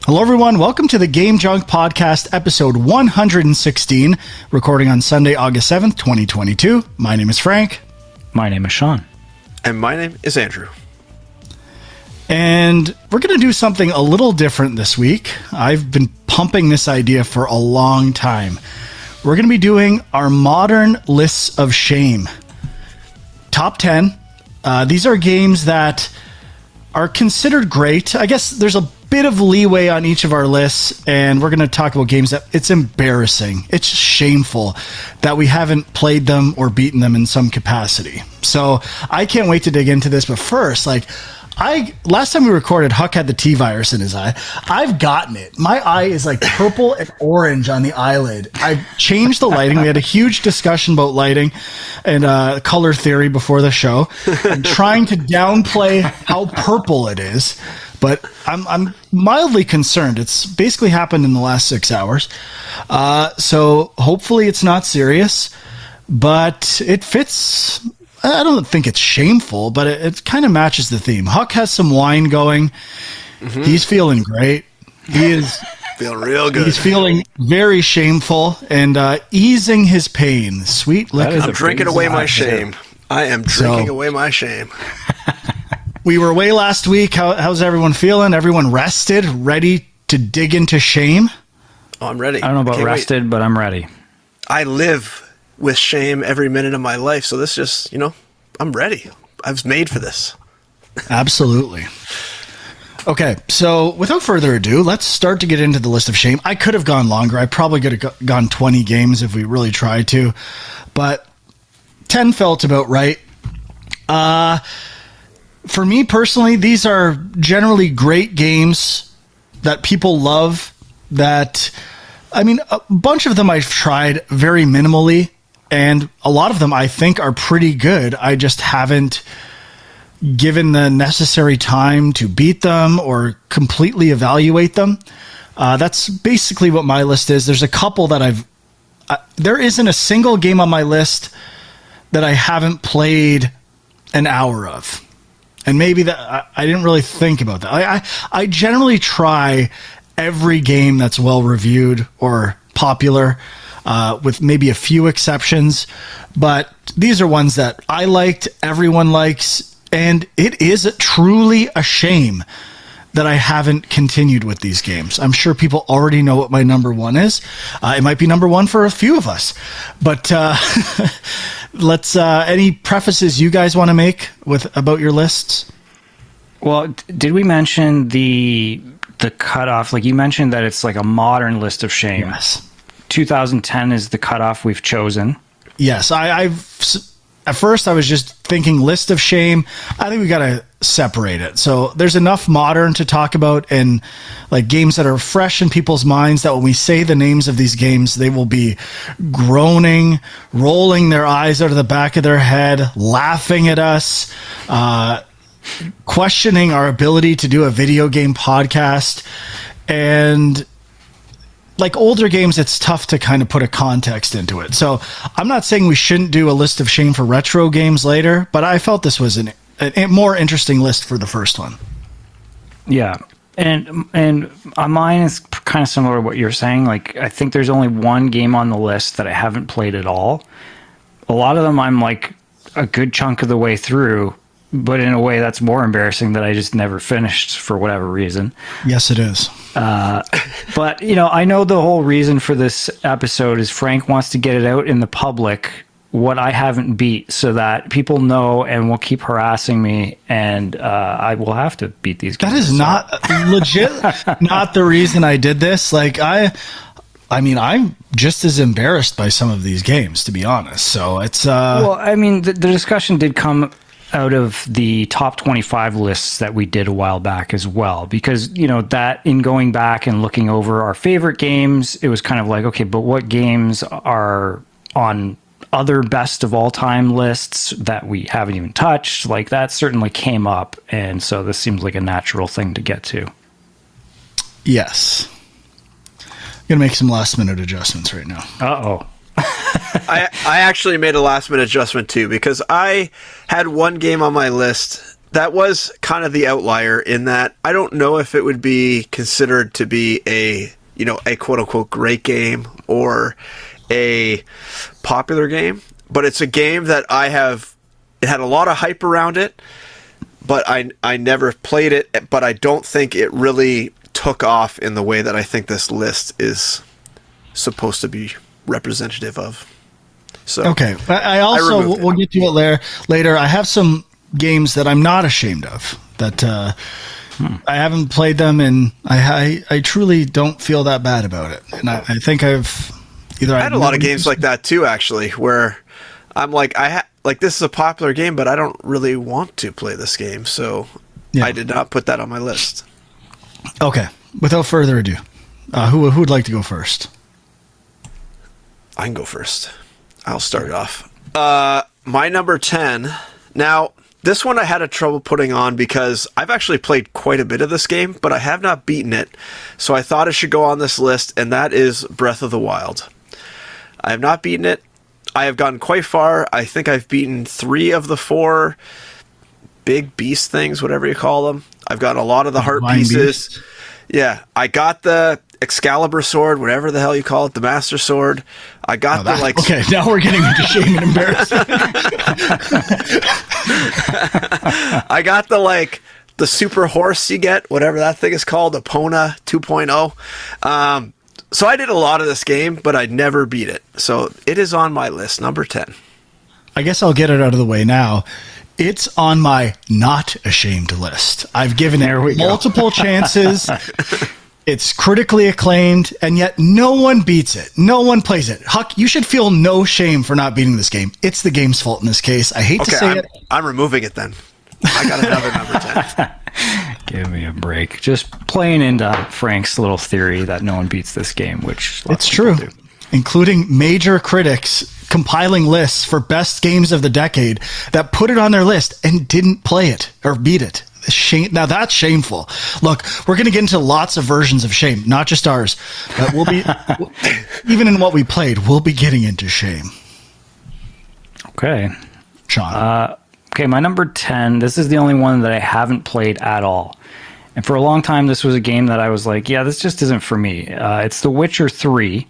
Hello, everyone. Welcome to the Game Junk Podcast, episode 116, recording on Sunday, August 7th, 2022. My name is Frank. My name is Sean. And my name is Andrew. And we're going to do something a little different this week. I've been pumping this idea for a long time. We're going to be doing our modern lists of shame. Top 10. These are games that are considered great. I guess there's a bit of leeway on each of our lists, and we're going to talk about games that it's embarrassing. It's shameful that we haven't played them or beaten them in some capacity. So I can't wait to dig into this. But first, last time we recorded, Huck had the T virus in his eye. I've gotten it. My eye is like purple and orange on the eyelid. I've changed the lighting. We had a huge discussion about lighting and color theory before the show. I'm trying to downplay how purple it is, but I'm mildly concerned. It's basically happened in the last 6 hours. So hopefully it's not serious, but it fits. I don't think it's shameful, but it kind of matches the theme. Huck has some wine going. Mm-hmm. He's feeling great. He is feeling real good. He's feeling very shameful and easing his pain. Sweet liquor. I'm drinking away my shame. I am drinking away my shame. We were away last week. How's everyone feeling? Everyone rested, ready to dig into shame? Oh, I'm ready. I don't know about rested, but I'm ready. I live with shame every minute of my life. So this just, I'm ready. I was made for this. Absolutely. Okay, so without further ado, let's start to get into the list of shame. I could have gone longer. I probably could have gone 20 games if we really tried to, but 10 felt about right. For me personally, these are generally great games that people love. A bunch of them I've tried very minimally, and a lot of them I think are pretty good. I just haven't given the necessary time to beat them or completely evaluate them. That's basically what my list is. There's a couple that there isn't a single game on my list that I haven't played an hour of. And maybe that I didn't really think about that. I generally try every game that's well reviewed or popular, with maybe a few exceptions, but these are ones that I liked, everyone likes, and it is truly a shame that I haven't continued with these games. I'm sure people already know what my number one is. It might be number one for a few of us, but let's any prefaces you guys want to make about your lists? Well, did we mention the cutoff? Like you mentioned that it's like a modern list of shame. Yes. 2010 is the cutoff we've chosen. Yes, at first I was just thinking list of shame. I think we got to separate it. So there's enough modern to talk about and like games that are fresh in people's minds that when we say the names of these games, they will be groaning, rolling their eyes out of the back of their head, laughing at us, questioning our ability to do a video game podcast. And like older games, it's tough to kind of put a context into it. So I'm not saying we shouldn't do a list of shame for retro games later, but I felt this was a more interesting list for the first one. Yeah. And mine is kind of similar to what you're saying. Like, I think there's only one game on the list that I haven't played at all. A lot of them I'm like a good chunk of the way through, but in a way that's more embarrassing that I just never finished for whatever reason. Yes, it is. But, I know the whole reason for this episode is Frank wants to get it out in the public, what I haven't beat, so that people know and will keep harassing me, and I will have to beat these games. That is not legit, not the reason I did this. Like, I'm just as embarrassed by some of these games, to be honest. So it's... Well, the discussion did come out of the top 25 lists that we did a while back as well, because that in going back and looking over our favorite games, it was kind of like, okay, but what games are on other best of all time lists that we haven't even touched? Like that certainly came up, and so this seems like a natural thing to get to. Yes. I'm gonna make some last minute adjustments right now. I actually made a last minute adjustment too, because I had one game on my list that was kind of the outlier in that I don't know if it would be considered to be a quote unquote great game or a popular game, but it's a game that it had a lot of hype around it, but I never played it, but I don't think it really took off in the way that I think this list is supposed to be representative of. So okay, I also we'll get to it later. I have some games that I'm not ashamed of that I haven't played them, and I truly don't feel that bad about it. And I think I had a lot of games like that too, actually, where I'm like this is a popular game, but I don't really want to play this game, so I did not put that on my list. Okay, without further ado, who would like to go first? I can go first. I'll start it off. My number 10. Now, this one I had a trouble putting on because I've actually played quite a bit of this game, but I have not beaten it. So I thought it should go on this list, and that is Breath of the Wild. I have not beaten it. I have gotten quite far. I think I've beaten 3 of the 4 big beast things, whatever you call them. I've gotten a lot of the heart pieces. Beast. Yeah, I got the Excalibur sword, whatever the hell you call it, the Master Sword. I got okay, now we're getting into shame and embarrassment. I got the super horse you get, whatever that thing is called, Epona 2.0. So I did a lot of this game, but I never beat it. So it is on my list, number 10. I guess I'll get it out of the way now. It's on my not ashamed list. I've given it multiple chances. It's critically acclaimed, and yet no one beats it. No one plays it. Huck, you should feel no shame for not beating this game. It's the game's fault in this case. I hate to say it. I'm removing it then. I got another number 10. Give me a break. Just playing into Frank's little theory that no one beats this game, which it's true. Including major critics compiling lists for best games of the decade that put it on their list and didn't play it or beat it. Now that's shameful. Look, we're going to get into lots of versions of shame, not just ours. But we'll be even in what we played, we'll be getting into shame. Okay, Sean. Okay, my number 10. This is the only one that I haven't played at all, and for a long time, this was a game that I was like, yeah, this just isn't for me. It's The Witcher 3.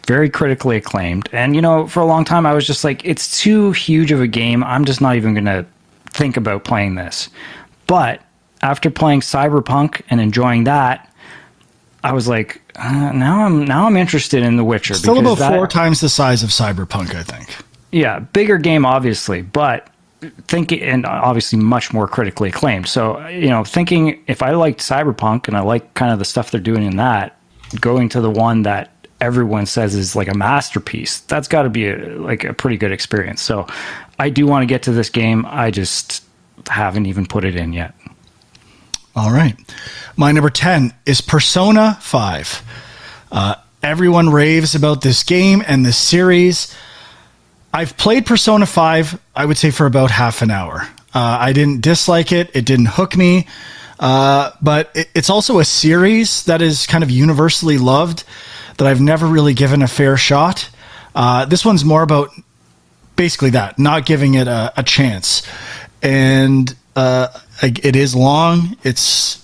Very critically acclaimed. And, for a long time, I was just like, it's too huge of a game. I'm just not even going to think about playing this. But after playing Cyberpunk and enjoying that, I was like, now I'm interested in The Witcher. Still about 4 times the size of Cyberpunk, I think. Yeah, bigger game, obviously, but and obviously much more critically acclaimed. So, thinking if I liked Cyberpunk and I like kind of the stuff they're doing in that, going to the one that everyone says is like a masterpiece, that's got to be a pretty good experience. So I do want to get to this game. I just haven't even put it in yet. All right. My number 10 is Persona 5. Everyone raves about this game and this series. I've played Persona 5, I would say, for about half an hour. I didn't dislike it. It didn't hook me. But it's also a series that is kind of universally loved that I've never really given a fair shot. This one's more about basically that, not giving it a chance. And it is long. It's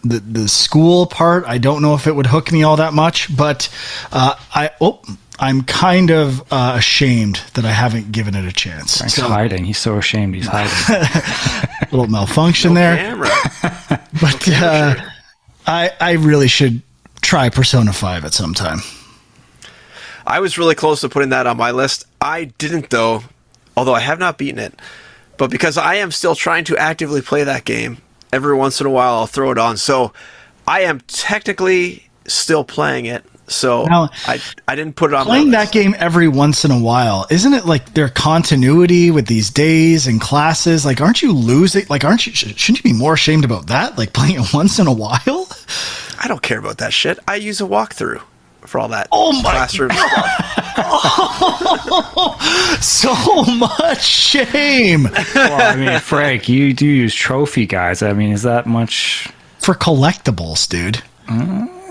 the school part. I don't know if it would hook me all that much, but I'm kind of ashamed that I haven't given it a chance. Frank's hiding. He's so ashamed he's hiding. A little malfunction there. Camera. But I really should try Persona 5 at some time. I was really close to putting that on my list. I didn't, though, although I have not beaten it. But because I am still trying to actively play that game, every once in a while I'll throw it on. So I am technically still playing it. So now, I didn't put it on playing my that list. game every once in a while. Isn't it like their continuity with these days and classes? Like, aren't you losing? Like, shouldn't you be more ashamed about that? Like playing it once in a while? I don't care about that shit. I use a walkthrough for all that Oh classroom my stuff. So much shame. Well, I mean, Frank, you do use trophy guys. I mean, is that much for collectibles, dude?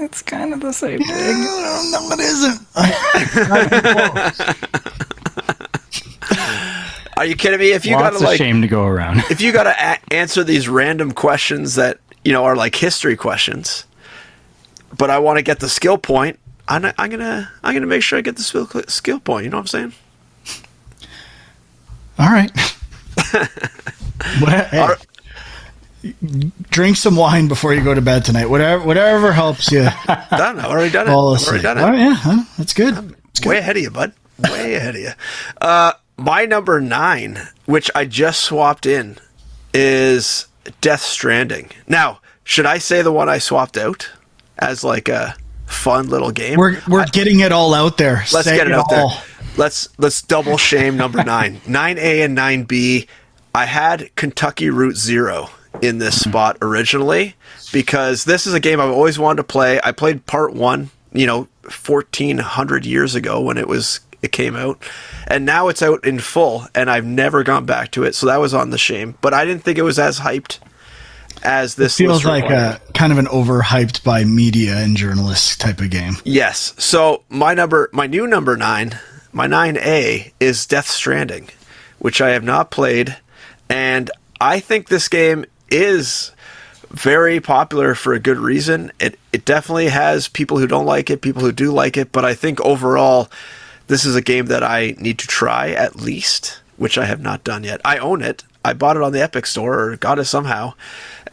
It's kind of the same thing. No, it isn't. Are you kidding me? If you Lots gotta of shame to go around. if you gotta answer these random questions that are like history questions, but I want to get the skill point, I'm gonna make sure I get the skill point. You know what I'm saying? All right. Hey, drink some wine before you go to bed tonight. Whatever helps you. Done. I've already done it. fall I've already asleep. done it. Oh, yeah, huh? That's good. Way ahead of you, bud. Way ahead of you. My number 9, which I just swapped in, is Death Stranding. Now, should I say the one I swapped out as like a fun little game? We're getting it all out there. Let's Say get it out there. all. Let's double shame number 9. 9A and 9B. I had Kentucky Route Zero in this spot originally because this is a game I've always wanted to play. I played part 1, 1,400 years ago when it came out, and now it's out in full, and I've never gone back to it. So that was on the shame, but I didn't think it was as hyped as this. It feels like required. a kind of an overhyped by media and journalists type of game. Yes. So my new number 9, my 9A is Death Stranding, which I have not played, and I think this game is very popular for a good reason. It definitely has people who don't like it, people who do like it, but I think overall this is a game that I need to try at least, which I have not done yet. I own it. I bought it on the Epic Store or got it somehow.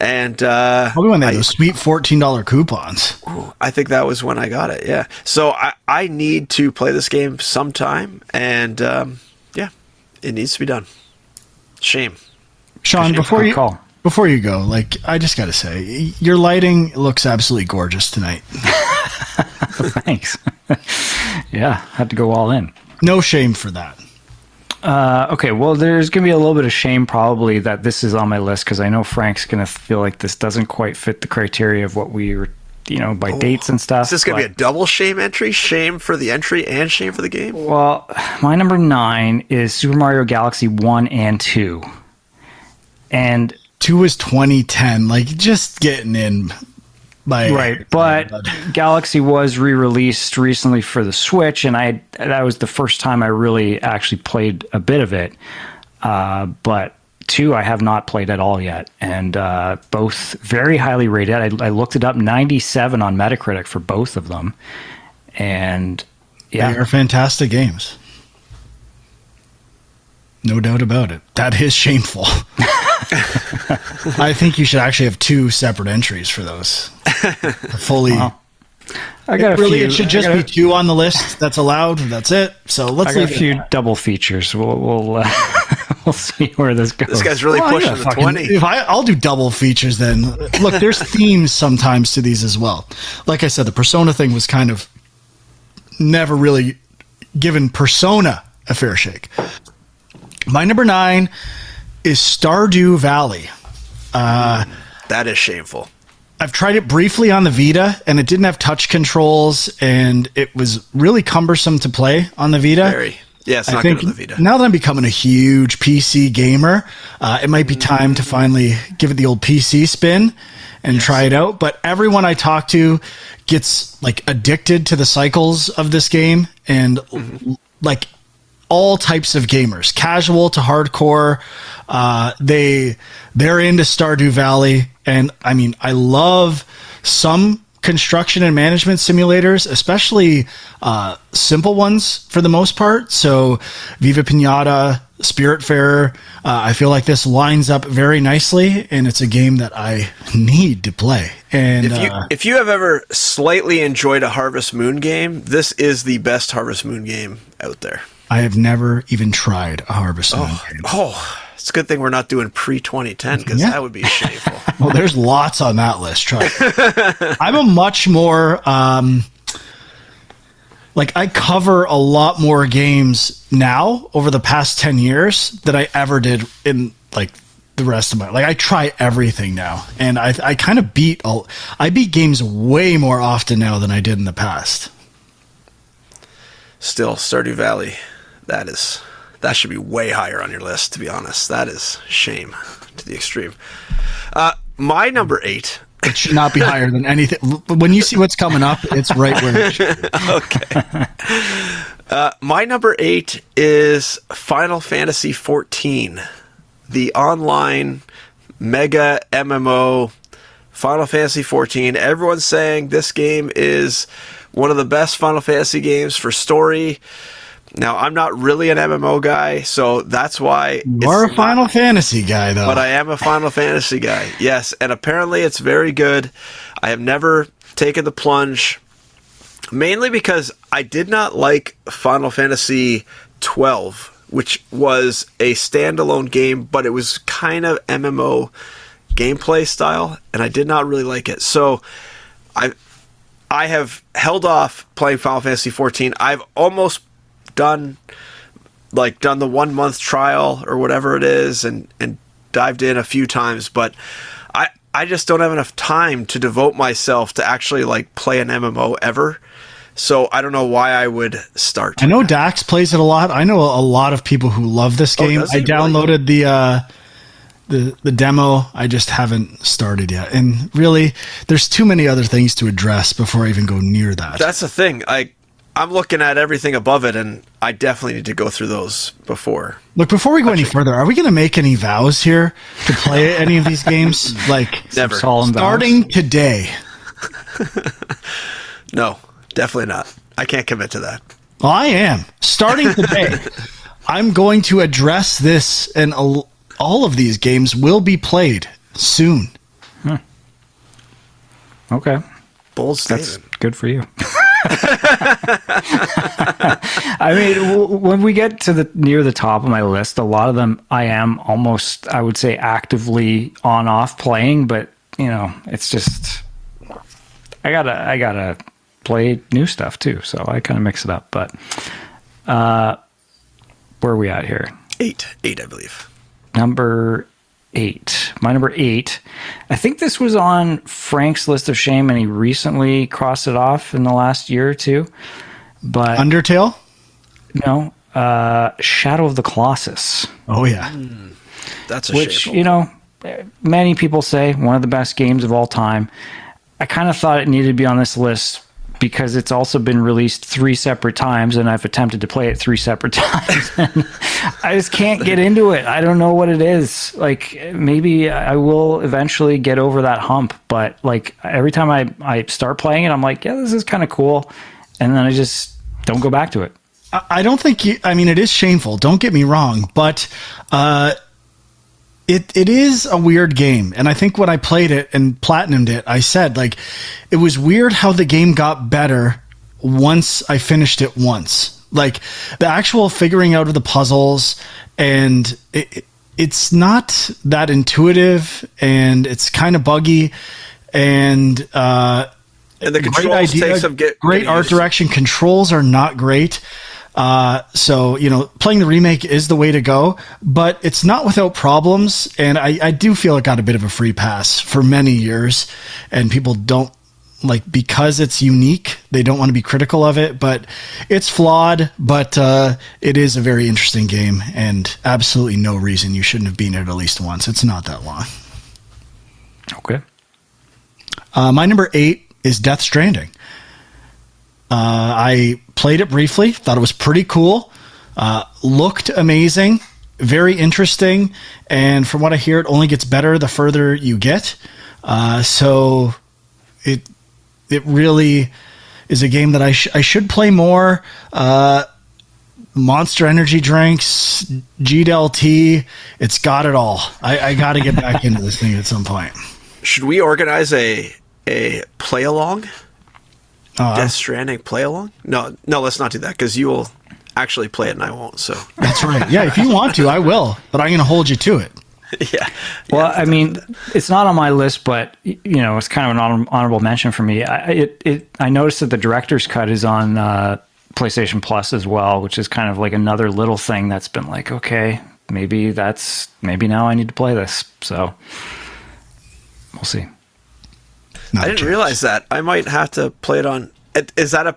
And Probably when they had those sweet $14 coupons. I think that was when I got it, yeah. So I need to play this game sometime, and it needs to be done. Shame. Sean, before call. Before you go, I just got to say, your lighting looks absolutely gorgeous tonight. Thanks. Yeah, had to go all in. No shame for that. Okay, well, there's going to be a little bit of shame probably that this is on my list because I know Frank's going to feel like this doesn't quite fit the criteria of what we were, by dates and stuff. Is this going to be a double shame entry? Shame for the entry and shame for the game? Well, my number 9 is Super Mario Galaxy 1 and 2. And 2 was 2010, just getting in by right, but Galaxy was re-released recently for the Switch, and that was the first time I really actually played a bit of it. But 2 I have not played at all yet, and both very highly rated. I looked it up, 97 on Metacritic for both of them, and yeah, they are fantastic games. No doubt about it. That is shameful. I think you should actually have 2 separate entries for those. Fully. Well, I got a few. It should just be 2 on the list. That's allowed. That's it. So let's I got leave a few double features. We'll see where this goes. This guy's really pushing the 20. I'll do double features then. Look, there's themes sometimes to these as well. Like I said, the Persona thing was kind of never really given Persona a fair shake. My number 9 is Stardew Valley. That is shameful. I've tried it briefly on the Vita, and it didn't have touch controls, and it was really cumbersome to play on the Vita. Very. Yeah, it's not good on the Vita. Now that I'm becoming a huge PC gamer, it might be time to finally give it the old PC spin and try it out. But everyone I talk to gets addicted to the cycles of this game, and all types of gamers, casual to hardcore. They're into Stardew Valley. And I mean, I love some construction and management simulators, especially simple ones for the most part. So Viva Pinata, Spiritfarer, I feel like this lines up very nicely, and it's a game that I need to play. And if you have ever slightly enjoyed a Harvest Moon game, this is the best Harvest Moon game out there. I have never even tried a Harvest Moon game. Oh, it's a good thing we're not doing pre-2010 because that would be shameful. Well, there's lots on that list, Chuck. I'm a much more I cover a lot more games now over the past 10 years than I ever did in the rest of my I try everything now, and I kind of beat games way more often now than I did in the past. Still, Stardew Valley, that should be way higher on your list, to be honest. That is shame to the extreme. My number 8. It should not be higher than anything. When you see what's coming up, it's right where it should be. Okay. My number 8 is Final Fantasy XIV, the online mega MMO. Final Fantasy XIV. Everyone's saying this game is one of the best Final Fantasy games for story. Now, I'm not really an MMO guy, so that's why... You're a Final Fantasy guy, though. But I am a Final Fantasy guy, yes. And apparently it's very good. I have never taken the plunge, mainly because I did not like Final Fantasy 12, which was a standalone game, but it was kind of MMO gameplay style, and I did not really like it. So I have held off playing Final Fantasy 14. I've almost done the 1 month trial or whatever it is, and dived in a few times, but I just don't have enough time to devote myself to actually like play an MMO ever. So I don't know why I would start. I know Dax plays it a lot. I know a lot of people who love this game. I downloaded the demo. I just haven't started yet. And really, there's too many other things to address before I even go near that. That's the thing. I'm looking at everything above it, and I definitely need to go through those before. Look, before we go any further, are we going to make any vows here to play any of these games? Like, never. Starting today. No, definitely not. I can't commit to that. Well, I am. Starting today, I'm going to address this, and all of these games will be played soon. Okay. Bold statement. That's good for you. I mean, when we get to near the top of my list, a lot of them I am almost, I would say, actively on-off playing, but it's just I gotta play new stuff too, so I kind of mix it up. But where are we at here? 8, I believe. Number 8. My number 8. I think this was on Frank's list of shame, and he recently crossed it off in the last year or two. But Undertale? No, Shadow of the Colossus. Oh yeah, that's which many people say one of the best games of all time. I kind of thought it needed to be on this list because it's also been released 3 separate times, and I've attempted to play it 3 separate times. And I just can't get into it. I don't know what it is. Like, maybe I will eventually get over that hump, but like every time I start playing it, I'm like, yeah, this is kind of cool. And then I just don't go back to it. I don't think it is shameful. Don't get me wrong, but it is a weird game. And I think when I played it and platinumed it, I said, like, it was weird how the game got better once I finished it once. Like, the actual figuring out of the puzzles, and it's not that intuitive, and it's kind of buggy, and the controls take some great art direction. Controls are not great. So, playing the remake is the way to go, but it's not without problems. And I do feel it got a bit of a free pass for many years, and people don't because it's unique. They don't want to be critical of it, but it's flawed, but, it is a very interesting game, and absolutely no reason you shouldn't have been it at least once. It's not that long. Okay. My number 8 is Death Stranding. I played it briefly, thought it was pretty cool, looked amazing, very interesting, and from what I hear, it only gets better the further you get. So it really is a game that I should play more. Monster Energy drinks, GDLT, it's got it all. I got to get back into this thing at some point. Should we organize a play along? Death Stranding play along? No, let's not do that because you will actually play it and I won't. So that's right. Yeah, if you want to, I will, but I'm going to hold you to it. Yeah. Well, I mean, it's not on my list, but it's kind of an honorable mention for me. I noticed that the director's cut is on PlayStation Plus as well, which is kind of like another little thing that's been like, okay, maybe now I need to play this. So we'll see. I didn't realize that. I might have to play it on. Is that a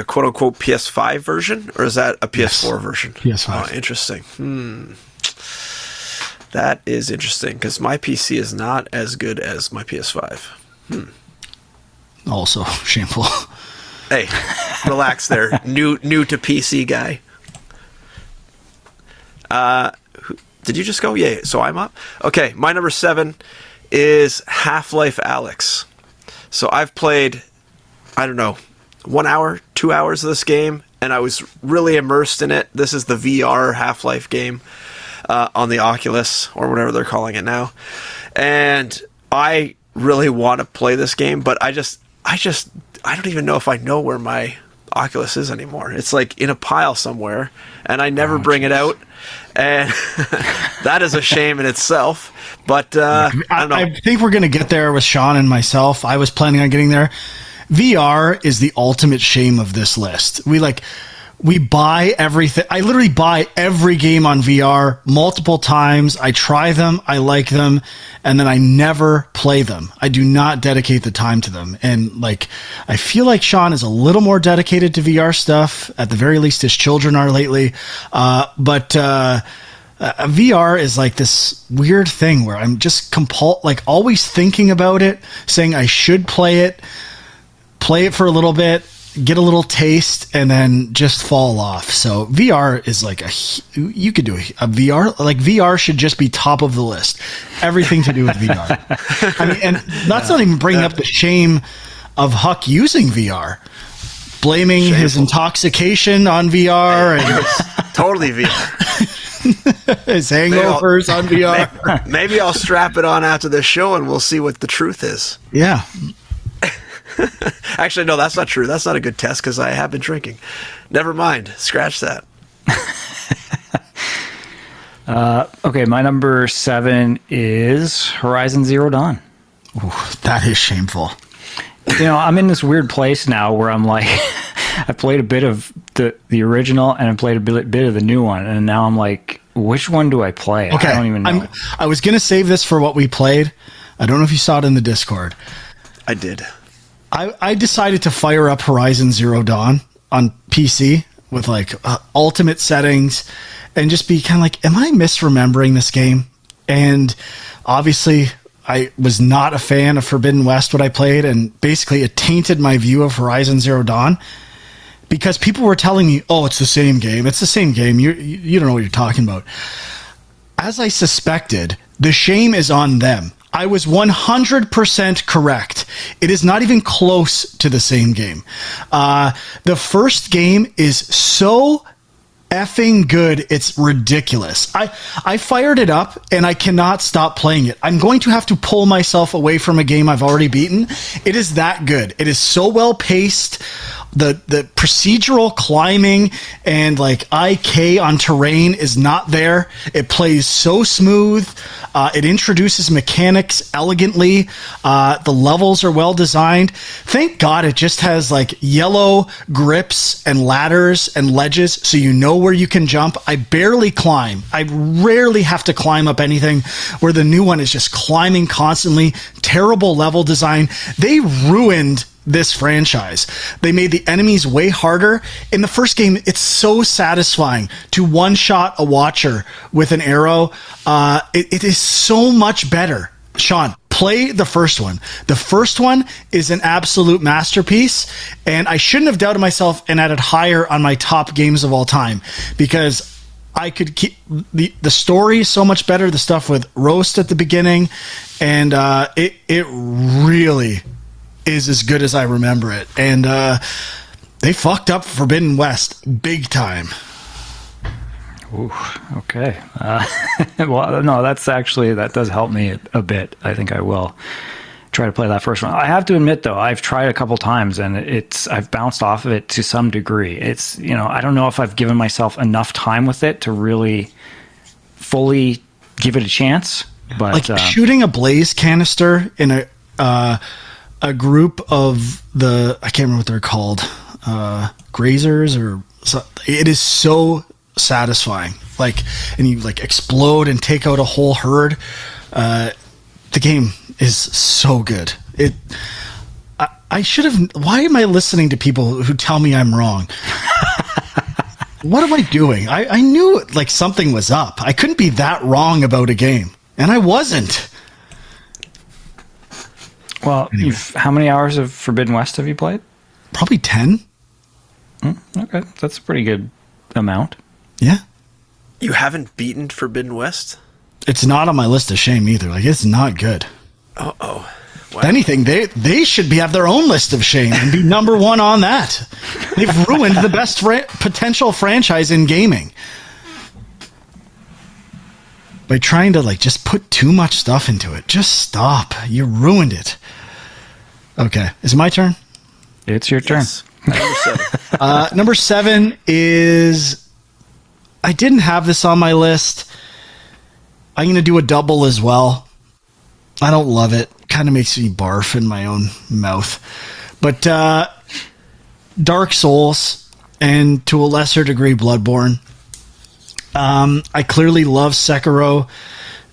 quote unquote PS5 version, or is that a PS4 version? PS5. Oh, interesting. That is interesting because my PC is not as good as my PS5. Also shameful. Hey, relax there. New to PC guy. Did you just go? Yeah, so I'm up. Okay, my number 7 is Half-Life Alyx. So I've played, I don't know, 1 hour, 2 hours of this game, and I was really immersed in it. This is the VR Half-Life game on the Oculus, or whatever they're calling it now. And I really want to play this game, but I don't even know if I know where my Oculus is anymore. It's like in a pile somewhere, and I never bring it out. And that is a shame in itself. But I don't know. I think we're going to get there with Sean and myself. I was planning on getting there. VR is the ultimate shame of this list. We buy everything. I literally buy every game on VR multiple times. I try them. I like them. And then I never play them. I do not dedicate the time to them. And I feel like Sean is a little more dedicated to VR stuff. At the very least, his children are lately. But VR is like this weird thing where I'm just always thinking about it, saying I should play it for a little bit, get a little taste, and then just fall off. So VR is you could do a VR. VR should just be top of the list. Everything to do with VR. I mean, and that's not even bringing up the shame of Huck using VR, blaming his intoxication on VR and totally VR. his hangovers on VR. Maybe I'll strap it on after this show, and we'll see what the truth is. Yeah. Actually, no, that's not true. That's not a good test because I have been drinking. Never mind. Scratch that. Okay, my number 7 is Horizon Zero Dawn. Ooh, that is shameful. I'm in this weird place now where I'm like, I played a bit of the original and I played a bit of the new one, and now I'm like, which one do I play? Okay, I don't even know. I was going to save this for what we played. I don't know if you saw it in the Discord. I did. I decided to fire up Horizon Zero Dawn on PC with ultimate settings and just be kind of like, am I misremembering this game? And obviously I was not a fan of Forbidden West, what I played, and basically it tainted my view of Horizon Zero Dawn because people were telling me, oh, it's the same game. It's the same game. You don't know what you're talking about. As I suspected, the shame is on them. I was 100% correct. It is not even close to the same game. The first game is so effing good, it's ridiculous. I fired it up and I cannot stop playing it. I'm going to have to pull myself away from a game I've already beaten. It is that good. It is so well paced. The procedural climbing and IK on terrain is not there. It plays so smooth. It introduces mechanics elegantly. The levels are well designed. Thank God it just has yellow grips and ladders and ledges so you know where you can jump. I barely climb. I rarely have to climb up anything, where the new one is just climbing constantly. Terrible level design. They ruined this franchise. They made the enemies way harder. In the first game, it's so satisfying to one-shot a watcher with an arrow. It is so much better. Sean, play the first one. The first one is an absolute masterpiece, and I shouldn't have doubted myself and added higher on my top games of all time, because I could keep the story is so much better. The stuff with Roast at the beginning, and it really is as good as I remember it. And they fucked up Forbidden West big time. Ooh, okay. Well, no, that does help me a bit. I think I will try to play that first one. I have to admit, though, I've tried a couple times and I've bounced off of it to some degree. It's, I don't know if I've given myself enough time with it to really fully give it a chance. But shooting a blaze canister in a group of I can't remember what they're called, grazers it is so satisfying. And you explode and take out a whole herd. The game is so good. I should have. Why am I listening to people who tell me I'm wrong? What am I doing? I knew something was up. I couldn't be that wrong about a game, and I wasn't. Well, anyway. How many hours of Forbidden West have you played? Probably 10. Okay, that's a pretty good amount. Yeah. You haven't beaten Forbidden West? It's not on my list of shame either. Like, it's not good. Uh-oh. Wow. If anything, they should have their own list of shame and be number one on that. They've ruined the best potential franchise in gaming by trying to like just put too much stuff into it. Just stop. You ruined it. Okay, is it my turn? It's your turn. Yes. Number 7. Number 7 is, I didn't have this on my list. I'm going to do a double as well. I don't love it. Kind of makes me barf in my own mouth. But Dark Souls, and to a lesser degree Bloodborne. I clearly love Sekiro,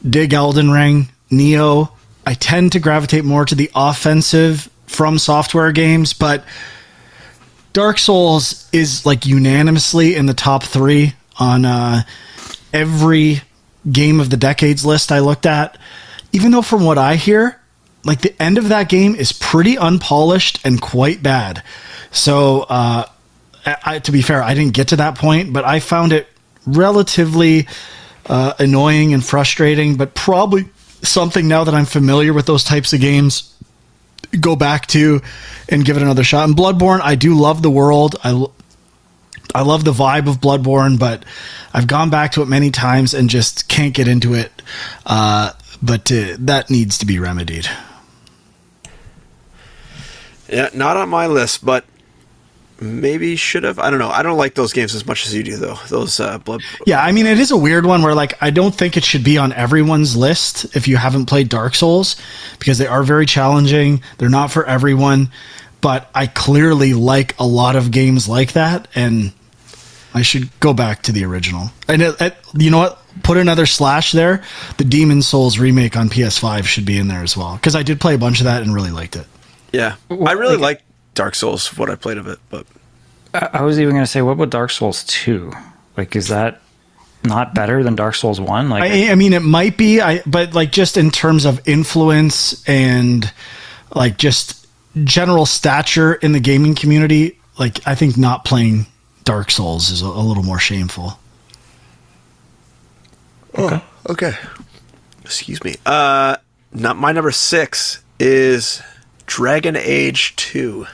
dig Elden Ring, Neo. I tend to gravitate more to the offensive From Software games, but Dark Souls is like unanimously in the top 3 on every game of the decades list I looked at. Even though from what I hear, like the end of that game is pretty unpolished and quite bad. So to be fair, I didn't get to that point, but I found it relatively annoying and frustrating, but probably something now that I'm familiar with those types of games, go back to and give it another shot. And Bloodborne, I do love the world. I love the vibe of Bloodborne, but I've gone back to it many times and just can't get into it. But that needs to be remedied. Yeah, not on my list, but maybe should have. I don't know. I don't like those games as much as you do, though. Those Blood. Yeah, I mean, it is a weird one where, like, I don't think it should be on everyone's list if you haven't played Dark Souls, because they are very challenging. They're not for everyone, but I clearly like a lot of games like that, and I should go back to the original. And you know what? Put another slash there. The Demon Souls remake on PS5 should be in there as well, because I did play a bunch of that and really liked it. Yeah, I really like Dark Souls, what I played of it, but I was even going to say, what about Dark Souls 2? Like, is that not better than Dark Souls 1? Like, I mean, it might be, but like just in terms of influence and like just general stature in the gaming community, like I think not playing Dark Souls is a little more shameful. okay. Okay. Excuse me. My number 6 is Dragon Age 2.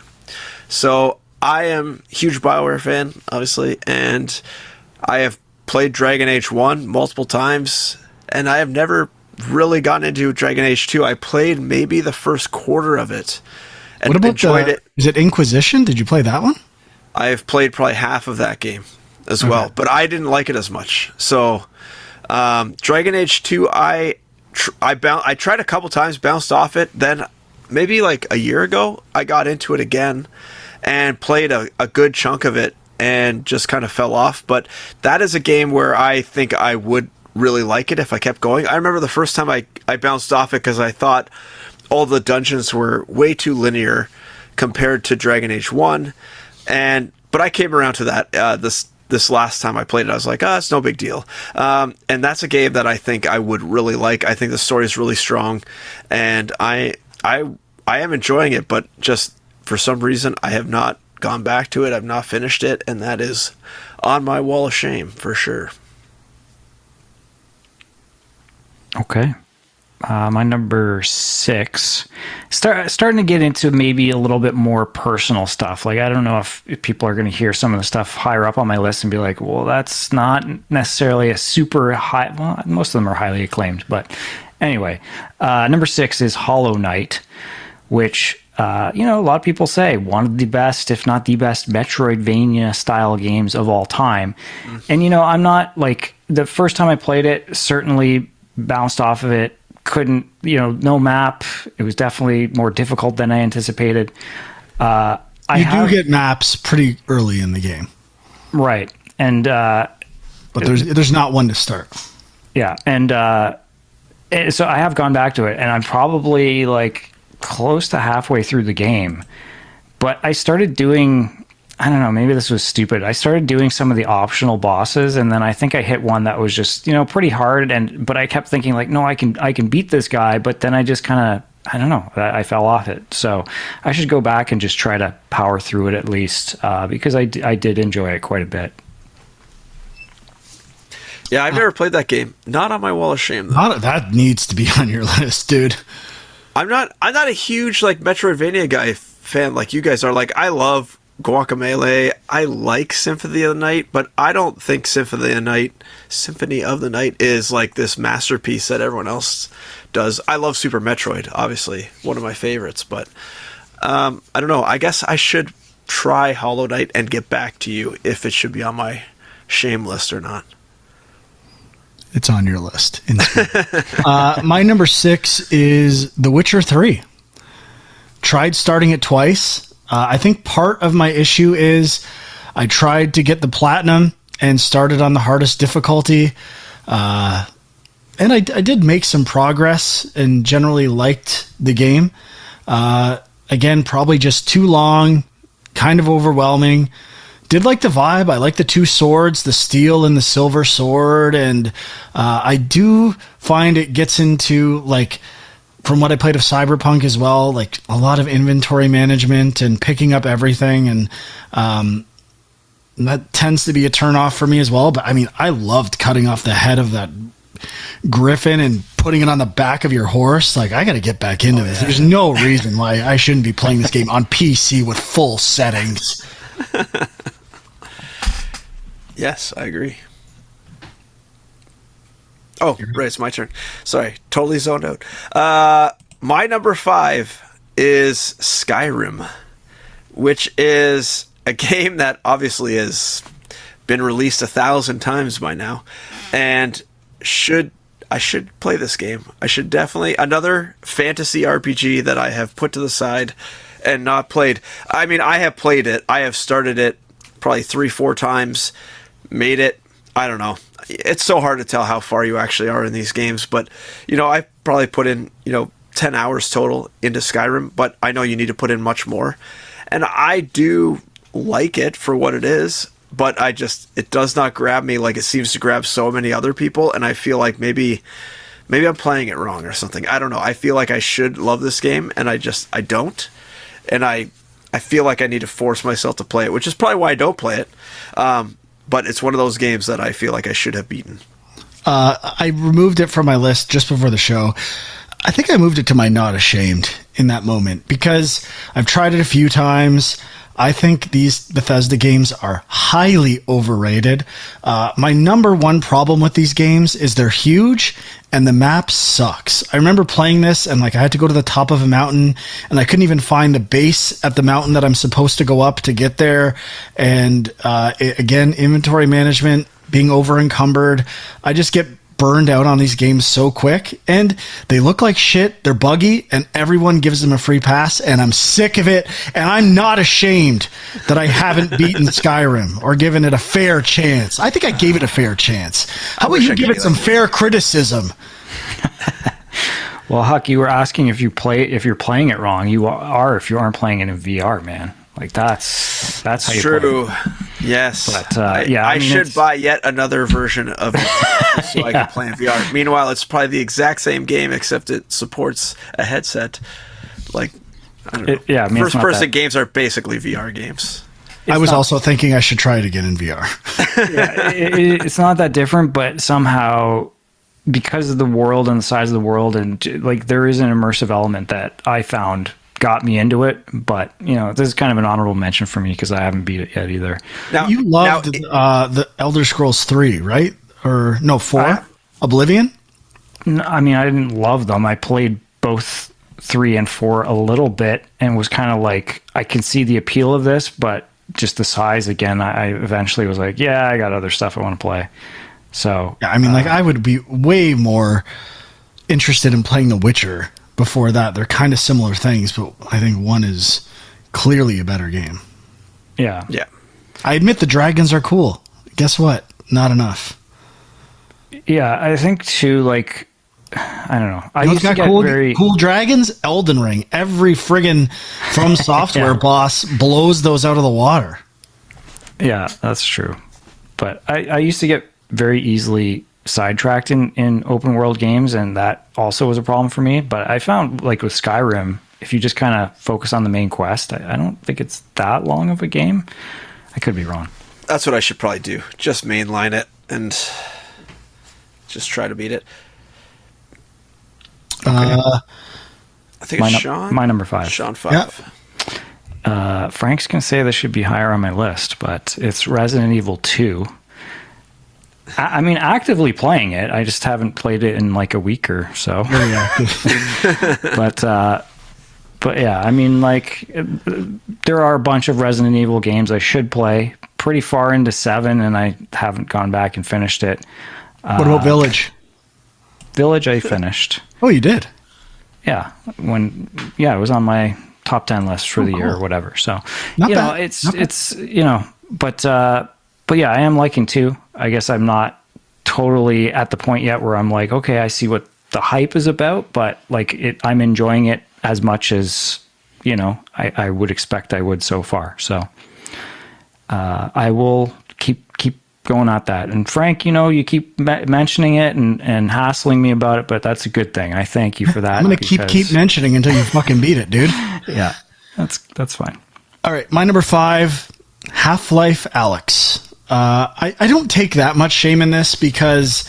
So I am a huge BioWare fan, obviously, and I have played Dragon Age 1 multiple times, and I have never really gotten into Dragon Age 2. I played maybe the first quarter of it and What about enjoyed it. Is it Inquisition? Did you play that one? I have played probably half of that game as well, but I didn't like it as much. So Dragon Age 2, I tried a couple times, bounced off it, then maybe like a year ago, I got into it again and played a good chunk of it and just kind of fell off. But that is a game where I think I would really like it if I kept going. I remember the first time I bounced off it because I thought all the dungeons were way too linear compared to Dragon Age 1. But I came around to that this last time I played it. I was like, it's no big deal. And that's a game that I think I would really like. I think the story is really strong, and I am enjoying it, but just for some reason I have not gone back to it. I've not finished it, and that is on my wall of shame for sure. okay. My number 6, starting to get into maybe a little bit more personal stuff. Like, I don't know if people are going to hear some of the stuff higher up on my list and be like, well, that's not necessarily a super high. Well, most of them are highly acclaimed, but anyway, number 6 is Hollow Knight, which, a lot of people say one of the best, if not the best, Metroidvania style games of all time. And, I'm not like, the first time I played it, certainly bounced off of it. Couldn't, no map. It was definitely more difficult than I anticipated. You do get maps pretty early in the game. Right. And, but there's not one to start. Yeah. And so I have gone back to it, and I'm probably like close to halfway through the game. But I started doing, I don't know, maybe this was stupid. I started doing some of the optional bosses, and then I think I hit one that was just, pretty hard. But I kept thinking like, no, I can beat this guy. But then I just kind of I don't know. I fell off it. So I should go back and just try to power through it at least, because I did enjoy it quite a bit. Yeah, I've never played that game. Not on my wall of shame, though. That needs to be on your list, dude. I'm not a huge like Metroidvania guy fan like you guys are. Like, I love Guacamelee. I like Symphony of the Night, but I don't think Symphony of the Night is like this masterpiece that everyone else does. I love Super Metroid, obviously, one of my favorites, but I don't know. I guess I should try Hollow Knight and get back to you if it should be on my shame list or not. It's on your list. My number 6 is The Witcher 3. Tried starting it twice. I think part of my issue is I tried to get the platinum and started on the hardest difficulty. And I did make some progress and generally liked the game. Again, probably just too long, kind of overwhelming. Did like the vibe. I like the 2 swords, the steel and the silver sword. And I do find it gets into, like, from what I played of Cyberpunk as well, like a lot of inventory management and picking up everything. And that tends to be a turnoff for me as well. But I mean, I loved cutting off the head of that griffin and putting it on the back of your horse. Like, I got to get back into this. There's no reason why I shouldn't be playing this game on PC with full settings. Yes, I agree. Oh, right, it's my turn. Sorry, totally zoned out. My number 5 is Skyrim, which is a game that obviously has been released 1,000 times by now, and I should play this game. I should definitely, another fantasy RPG that I have put to the side and not played. I mean, I have played it. I have started it probably 3-4 times, made it. I don't know. It's so hard to tell how far you actually are in these games, but I probably put in 10 hours total into Skyrim, but I know you need to put in much more, and I do like it for what it is, but it does not grab me like it seems to grab so many other people, and I feel like maybe I'm playing it wrong or something. I don't know. I feel like I should love this game, and I don't, and I feel like I need to force myself to play it, which is probably why I don't play it. But it's one of those games that I feel like I should have beaten. I removed it from my list just before the show. I think I moved it to my not ashamed in that moment because I've tried it a few times. I think these Bethesda games are highly overrated. My number one problem with these games is they're huge and the map sucks. I remember playing this and I had to go to the top of a mountain and I couldn't even find the base at the mountain that I'm supposed to go up to get there. And again, inventory management, being over encumbered. I just get burned out on these games so quick, and they look like shit, they're buggy, and everyone gives them a free pass, and I'm sick of it, and I'm not ashamed that I haven't beaten Skyrim or given it a fair chance. I think I gave it a fair chance. How about you give it some fair criticism? Well, Huck, you were asking if you're playing it wrong. You are if you aren't playing it in VR, man. Like that's how you true. play it. Yes, but I should buy yet another version of it so I can play in VR. Meanwhile, it's probably the exact same game except it supports a headset. Like, I don't know. First-person games are basically VR games. I was also thinking I should try it again in VR. It's not that different, but somehow, because of the world and the size of the world, and there is an immersive element that I found got me into it, but this is kind of an honorable mention for me because I haven't beat it yet either. Now, you loved the Elder Scrolls 3, right? Or no, 4? Oblivion? No, I mean, I didn't love them. I played both 3 and 4 a little bit and was kind of like, I can see the appeal of this, but just the size again, I eventually was like, yeah, I got other stuff I want to play. So yeah, I mean, I would be way more interested in playing The Witcher before that. They're kind of similar things, but I think one is clearly a better game. Yeah. Yeah. I admit the dragons are cool. Guess what? Not enough. Yeah, I think too, I don't know. I used to get cool dragons? Elden Ring. Every friggin' From Software boss blows those out of the water. Yeah, that's true. But I used to get very easily sidetracked in open world games, and that also was a problem for me. But I found, like with Skyrim, if you just kind of focus on the main quest, I don't think it's that long of a game. I could be wrong. That's what I should probably do. Just mainline it and just try to beat it. I think it's Sean. My number 5. Sean 5. Yeah. Frank's going to say this should be higher on my list, but it's Resident Evil 2. I mean, actively playing it. I just haven't played it in like a week or so. Very active. But yeah, I mean, like, there are a bunch of Resident Evil games I should play. Pretty far into 7, and I haven't gone back and finished it. What about Village? Village, I finished. Oh, you did? Yeah, it was on my top 10 list for the year or whatever. So, Not you know, bad. it's you know, but yeah, I am liking 2. I guess I'm not totally at the point yet where I'm like, okay, I see what the hype is about, but like I'm enjoying it as much as, you know, I would expect I would so far. So I will keep going at that. And Frank, you know, you keep mentioning it and hassling me about it, but that's a good thing. I thank you for that. I'm going to keep mentioning until you fucking beat it, dude. Yeah, that's fine. All right, my number 5, Half-Life Alyx. I don't take that much shame in this because,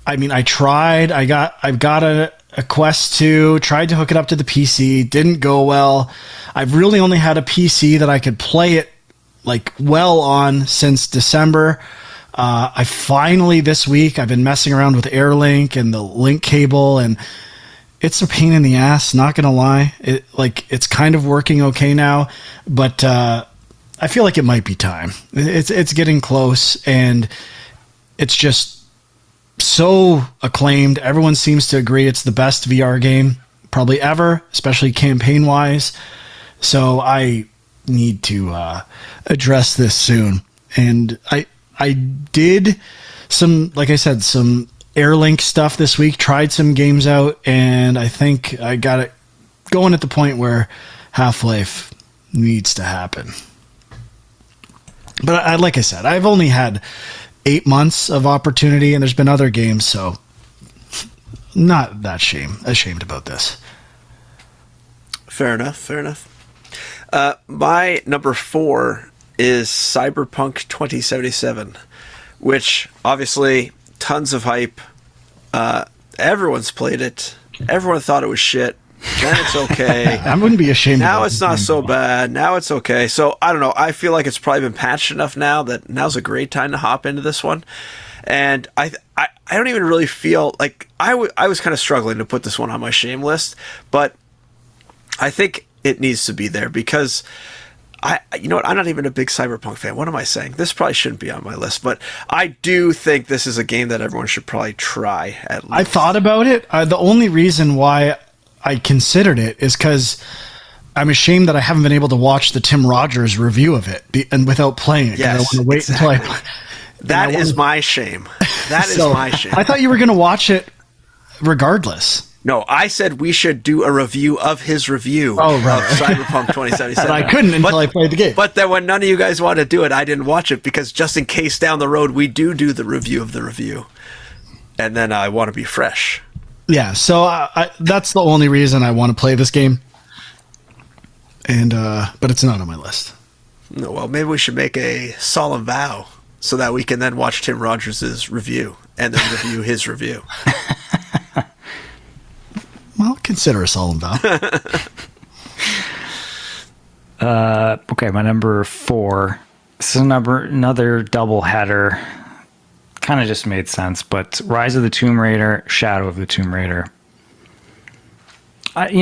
I mean, I tried. I've got a Quest 2, tried to hook it up to the PC, didn't go well. I've really only had a PC that I could play it like well on since December. I finally this week, I've been messing around with AirLink and the link cable, and it's a pain in the ass, not gonna lie. It's kind of working okay now, but I feel like it might be time. It's getting close, and it's just so acclaimed. Everyone seems to agree it's the best VR game probably ever, especially campaign wise. So I need to address this soon. And I did some, like I said, some AirLink stuff this week, tried some games out, and I think I got it going at the point where Half-Life needs to happen. But like I said, I've only had 8 months of opportunity, and there's been other games, so not that ashamed about this. Fair enough. My number 4 is Cyberpunk 2077, which obviously tons of hype. Everyone's played it. Everyone thought it was shit. Then it's okay. I wouldn't be ashamed. Now it's not so bad. Now it's okay. So I don't know. I feel like it's probably been patched enough now that now's a great time to hop into this one. And I don't even really feel like I was kind of struggling to put this one on my shame list, but I think it needs to be there because you know what? I'm not even a big Cyberpunk fan. What am I saying? This probably shouldn't be on my list, but I do think this is a game that everyone should probably try at least. I thought about it. The only reason why I considered it is because I'm ashamed that I haven't been able to watch the Tim Rogers review of it and without playing it. Yes, I want to wait exactly. until That is my shame. That is my shame. I thought you were going to watch it regardless. No, I said we should do a review of his review of Cyberpunk 2077. And I couldn't until I played the game. But then when none of you guys wanted to do it, I didn't watch it because just in case down the road we do the review of the review. And then I want to be fresh. Yeah, so that's the only reason I want to play this game. And but it's not on my list. No, well, maybe we should make a solemn vow so that we can then watch Tim Rogers' review and then review his review. Well, consider a solemn vow. Okay, my number 4. This is another double header. Kind of just made sense, but Rise of the Tomb Raider, Shadow of the Tomb Raider. I'm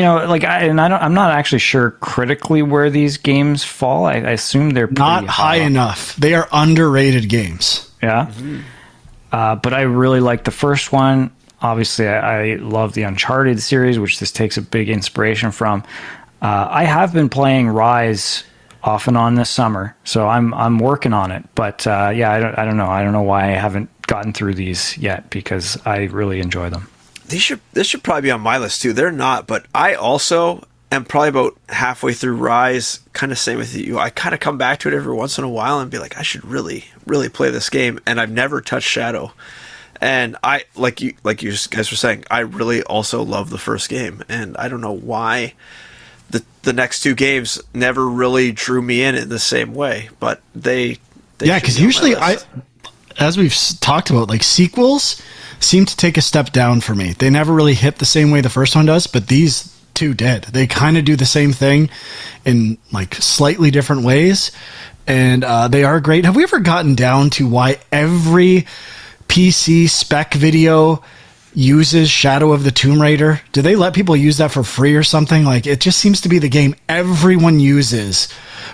not actually sure critically where these games fall. I assume they're pretty not high enough. They are underrated games. Yeah. Mm-hmm. But I really like the first one. Obviously, I love the Uncharted series, which this takes a big inspiration from. I have been playing Rise off and on this summer, so I'm working on it. But yeah, I don't know. I don't know why I haven't gotten through these yet because I really enjoy them. This should probably be on my list too. They're not, but I also am probably about halfway through Rise. Kind of same with you. I kind of come back to it every once in a while and be like, I should really, really play this game. And I've never touched Shadow. And I like you guys were saying, I really also love the first game, and I don't know why the next two games never really drew me in the same way, but they yeah, because usually as we've talked about, like sequels seem to take a step down for me. They never really hit the same way the first one does, but these two did. They kind of do the same thing in like slightly different ways, and they are great. Have we ever gotten down to why every PC spec video uses Shadow of the Tomb Raider? Do they let people use that for free or something? Like, it just seems to be the game everyone uses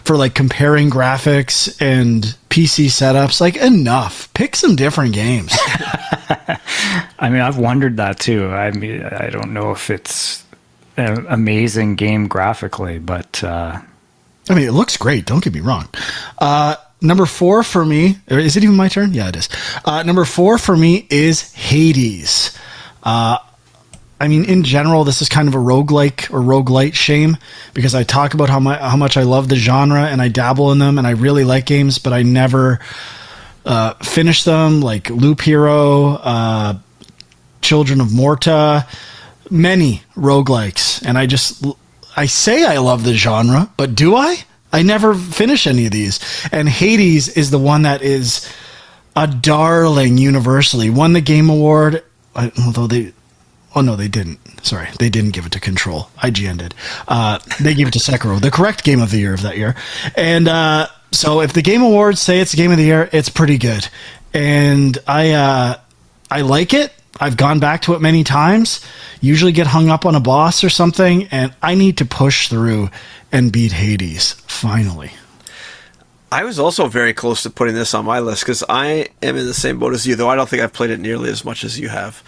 for like comparing graphics and PC setups. Like, enough. Pick some different games. I mean, I've wondered that too. I mean, I don't know if it's an amazing game graphically, but I mean, it looks great. Don't get me wrong. Number 4 for me, or is it even my turn? Yeah, it is. Number 4 for me is Hades. I mean, in general, this is kind of a roguelike or roguelite shame, because I talk about how much I love the genre and I dabble in them and I really like games, but I never finish them, like Loop Hero, Children of Morta, many roguelikes. And I say I love the genre, but do I? I never finish any of these. And Hades is the one that is a darling universally. Won the Game Award, although they didn't. Sorry, they didn't give it to Control. IGN did. They gave it to Sekiro, the correct Game of the Year of that year. And so if the Game Awards say it's Game of the Year, it's pretty good. And I like it. I've gone back to it many times, usually get hung up on a boss or something, and I need to push through and beat Hades, finally. I was also very close to putting this on my list, because I am in the same boat as you, though I don't think I've played it nearly as much as you have.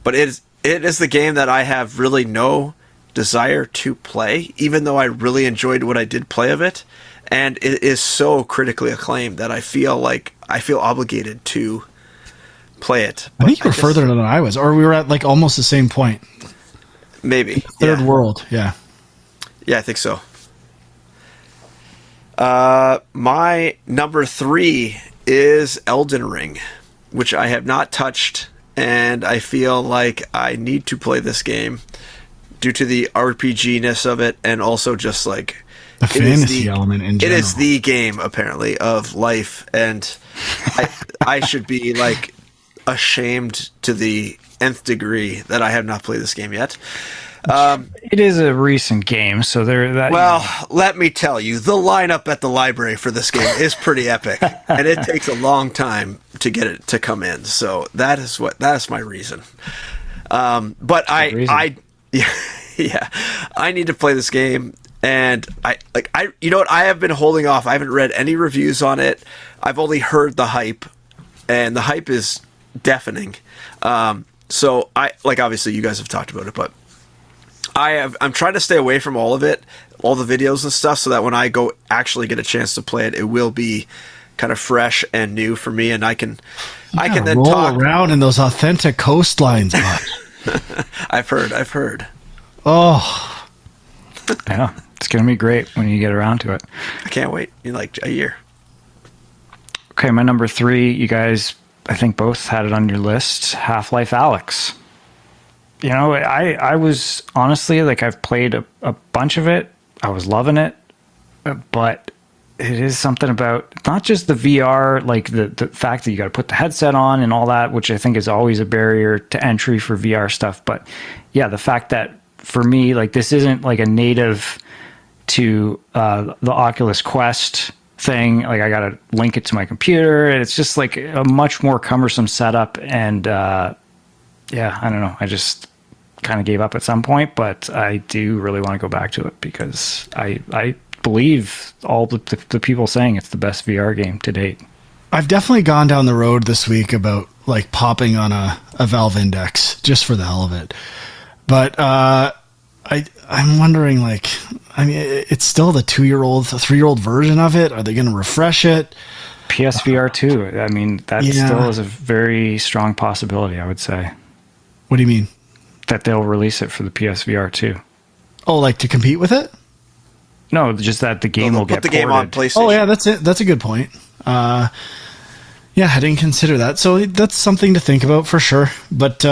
But it is the game that I have really no desire to play, even though I really enjoyed what I did play of it. And it is so critically acclaimed that I feel obligated to play it. But I think you were further than I was, or we were at like almost the same point. Maybe. Third world, yeah. Yeah, I think so. My number 3 is Elden Ring, which I have not touched, and I feel like I need to play this game due to the RPG-ness of it, and also just like the fantasy element in general. It is the game, apparently, of life, and I should be like ashamed to the nth degree that I have not played this game yet. It is a recent game, so let me tell you, the lineup at the library for this game is pretty epic, and it takes a long time to get it to come in. So that's my reason. But I need to play this game, and you know what? I have been holding off. I haven't read any reviews on it. I've only heard the hype, and the hype is deafening. So obviously you guys have talked about it, but I'm trying to stay away from all of it, all the videos and stuff, so that when I go actually get a chance to play it, it will be kind of fresh and new for me, and I can then roll talk around in those authentic coastlines. I've heard. Oh, yeah, it's gonna be great when you get around to it. I can't wait in like a year. Okay, my number 3, you guys, I think both had it on your list. Half-Life Alyx. You know, I was honestly, like, I've played a bunch of it. I was loving it, but it is something about not just the VR, like the fact that you got to put the headset on and all that, which I think is always a barrier to entry for VR stuff. But yeah, the fact that for me, like, this isn't like a native to the Oculus Quest thing. Like, I got to link it to my computer, and it's just like a much more cumbersome setup. And yeah, I don't know. I just kind of gave up at some point, but I do really want to go back to it because I believe all the people saying it's the best VR game to date. I've definitely gone down the road this week about like popping on a Valve Index just for the hell of it. But I'm wondering, like, I mean, it's still the 3-year-old version of it. Are they going to refresh it? PSVR 2. I mean, that still is a very strong possibility, I would say. What do you mean? That they'll release it for the PSVR 2. Oh, like to compete with it? No, just that the game will get put the game on PlayStation. Oh yeah, that's it. That's a good point. Yeah, I didn't consider that. So that's something to think about for sure. But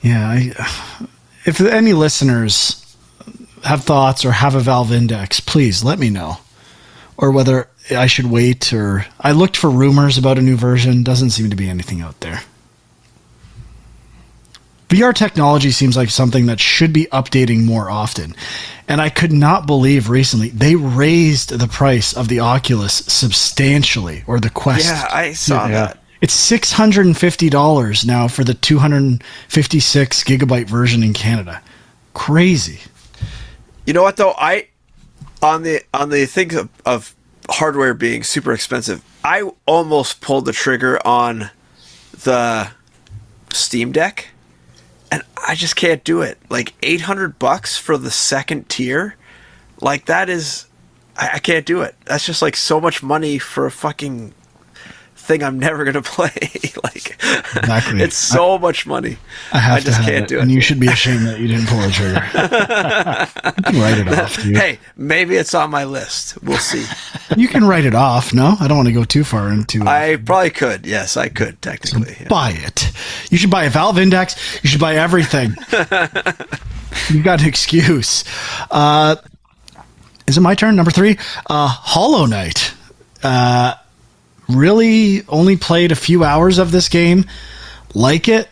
if any listeners have thoughts or have a Valve Index, please let me know. Or whether I should wait, or I looked for rumors about a new version. Doesn't seem to be anything out there. VR technology seems like something that should be updating more often. And I could not believe recently they raised the price of the Oculus substantially, or the Quest. Yeah, I saw that. It's $650 now for the 256 gigabyte version in Canada. Crazy. You know what though? On the thing of hardware being super expensive, I almost pulled the trigger on the Steam Deck. And I just can't do it. Like $800 for the second tier, like that is, I can't do it. That's just like so much money for a fucking thing I'm never gonna play. Like, exactly. It's so much money. I just can't do it. And you should be ashamed that you didn't pull the trigger. You can write it off, dude. Hey, maybe it's on my list. We'll see. You can write it off. No, I don't want to go too far into it. I probably could. Yes, I could technically. So buy it. You should buy a Valve Index. You should buy everything. You've got an excuse. Is it my turn? Number 3, Hollow Knight. Really only played a few hours of this game. Like it.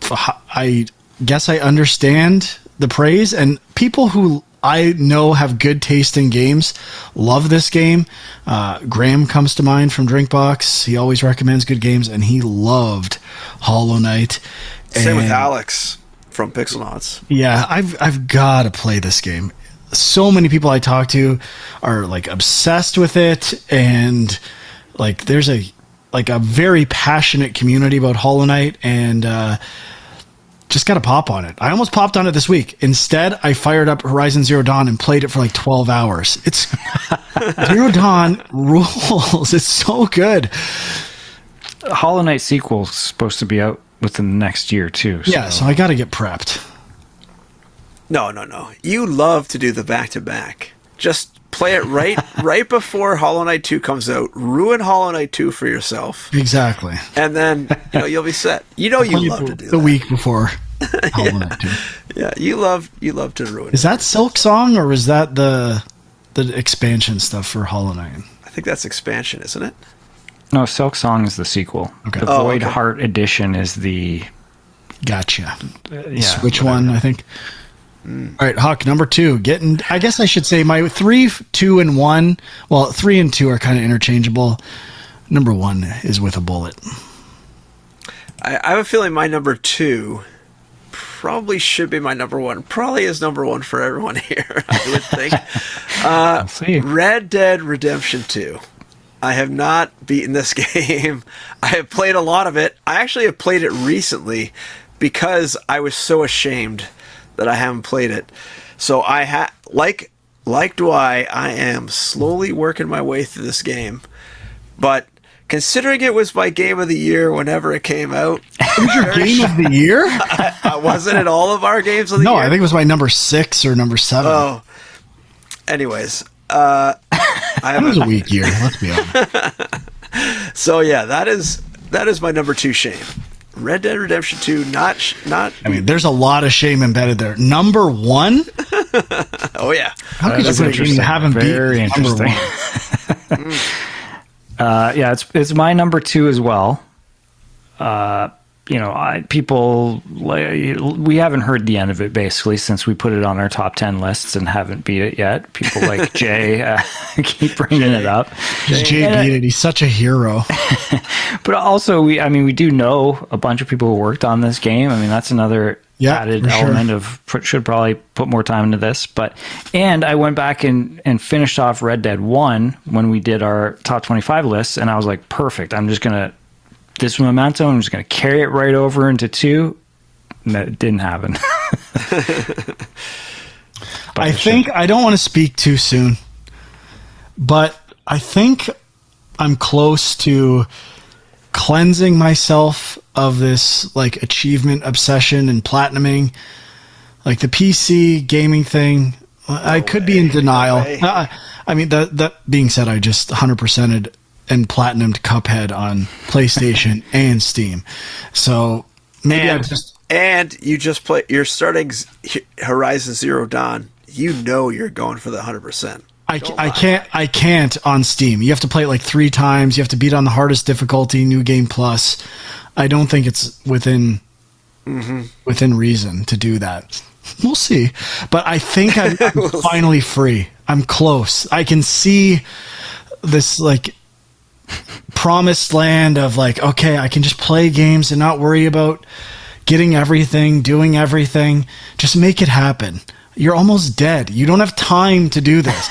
I guess I understand the praise, and people who I know have good taste in games love this game. Graham comes to mind from Drinkbox. He always recommends good games, and he loved Hollow Knight. Same with Alex from Pixelnauts. Yeah, I've got to play this game. So many people I talk to are like obsessed with it, and like there's a very passionate community about Hollow Knight, and just got to pop on it. I almost popped on it this week. Instead, I fired up Horizon Zero Dawn and played it for like 12 hours. It's Zero Dawn rules. It's so good. Hollow Knight sequel is supposed to be out within the next year too. So. Yeah, so I got to get prepped. No. You love to do the back-to-back. Just play it right before Hollow Knight 2 comes out. Ruin Hollow Knight 2 for yourself. Exactly. And then you'll be set. You love to do that. The week before Hollow Knight 2. Yeah, you love to ruin it. Is that Silk Song, or is that the expansion stuff for Hollow Knight? I think that's expansion, isn't it? No, Silk Song is the sequel. Okay. The Void Heart edition is the... Gotcha. whatever. Switch one, I think. All right, Huck, number 2. I guess I should say my 3, 2, and 1. Well, 3 and 2 are kind of interchangeable. Number 1 is With a Bullet. I have a feeling my number 2 probably should be my number 1. Probably is number 1 for everyone here, I would think. We'll see. Red Dead Redemption 2. I have not beaten this game. I have played a lot of it. I actually have played it recently because I was so ashamed that I haven't played it. So I like Dwight, I am slowly working my way through this game. But considering it was my game of the year whenever it came out. It was your game of the year? Wasn't it all of our games of the year? No, I think it was my number 6 or number 7. Oh. Anyways, it was a weak year, let's be honest. So yeah, that is my number 2 shame. Red Dead Redemption 2, not. I mean, there's a lot of shame embedded there. Number 1? Oh yeah. How could you put a game you haven't Very beaten number interesting. 1? Yeah, it's my number 2 as well. People, we haven't heard the end of it basically since we put it on our top 10 lists and haven't beat it yet. People like Jay keep bringing it up. Jay beat it. He's such a hero. But also, we do know a bunch of people who worked on this game. I mean, that's another added element of should probably put more time into this. And I went back and finished off Red Dead 1 when we did our top 25 lists, and I was like, perfect. I'm just gonna. This momentum, I'm just going to carry it right over into 2. And that didn't happen. I think, I don't want to speak too soon, but I think I'm close to cleansing myself of this like achievement obsession and platinuming. Like the PC gaming thing, I could be in denial. I mean, that being said, I just 100%ed and platinumed Cuphead on PlayStation and Steam. So maybe you're starting Horizon Zero Dawn. You know you're going for the 100%. I can't on Steam. You have to play it like 3 times. You have to beat on the hardest difficulty, New Game Plus. I don't think it's within reason to do that. We'll see. But I think I'm finally free. I'm close. I can see this like promised land of like, okay, I can just play games and not worry about getting everything, doing everything. Just make it happen. You're almost dead. You don't have time to do this.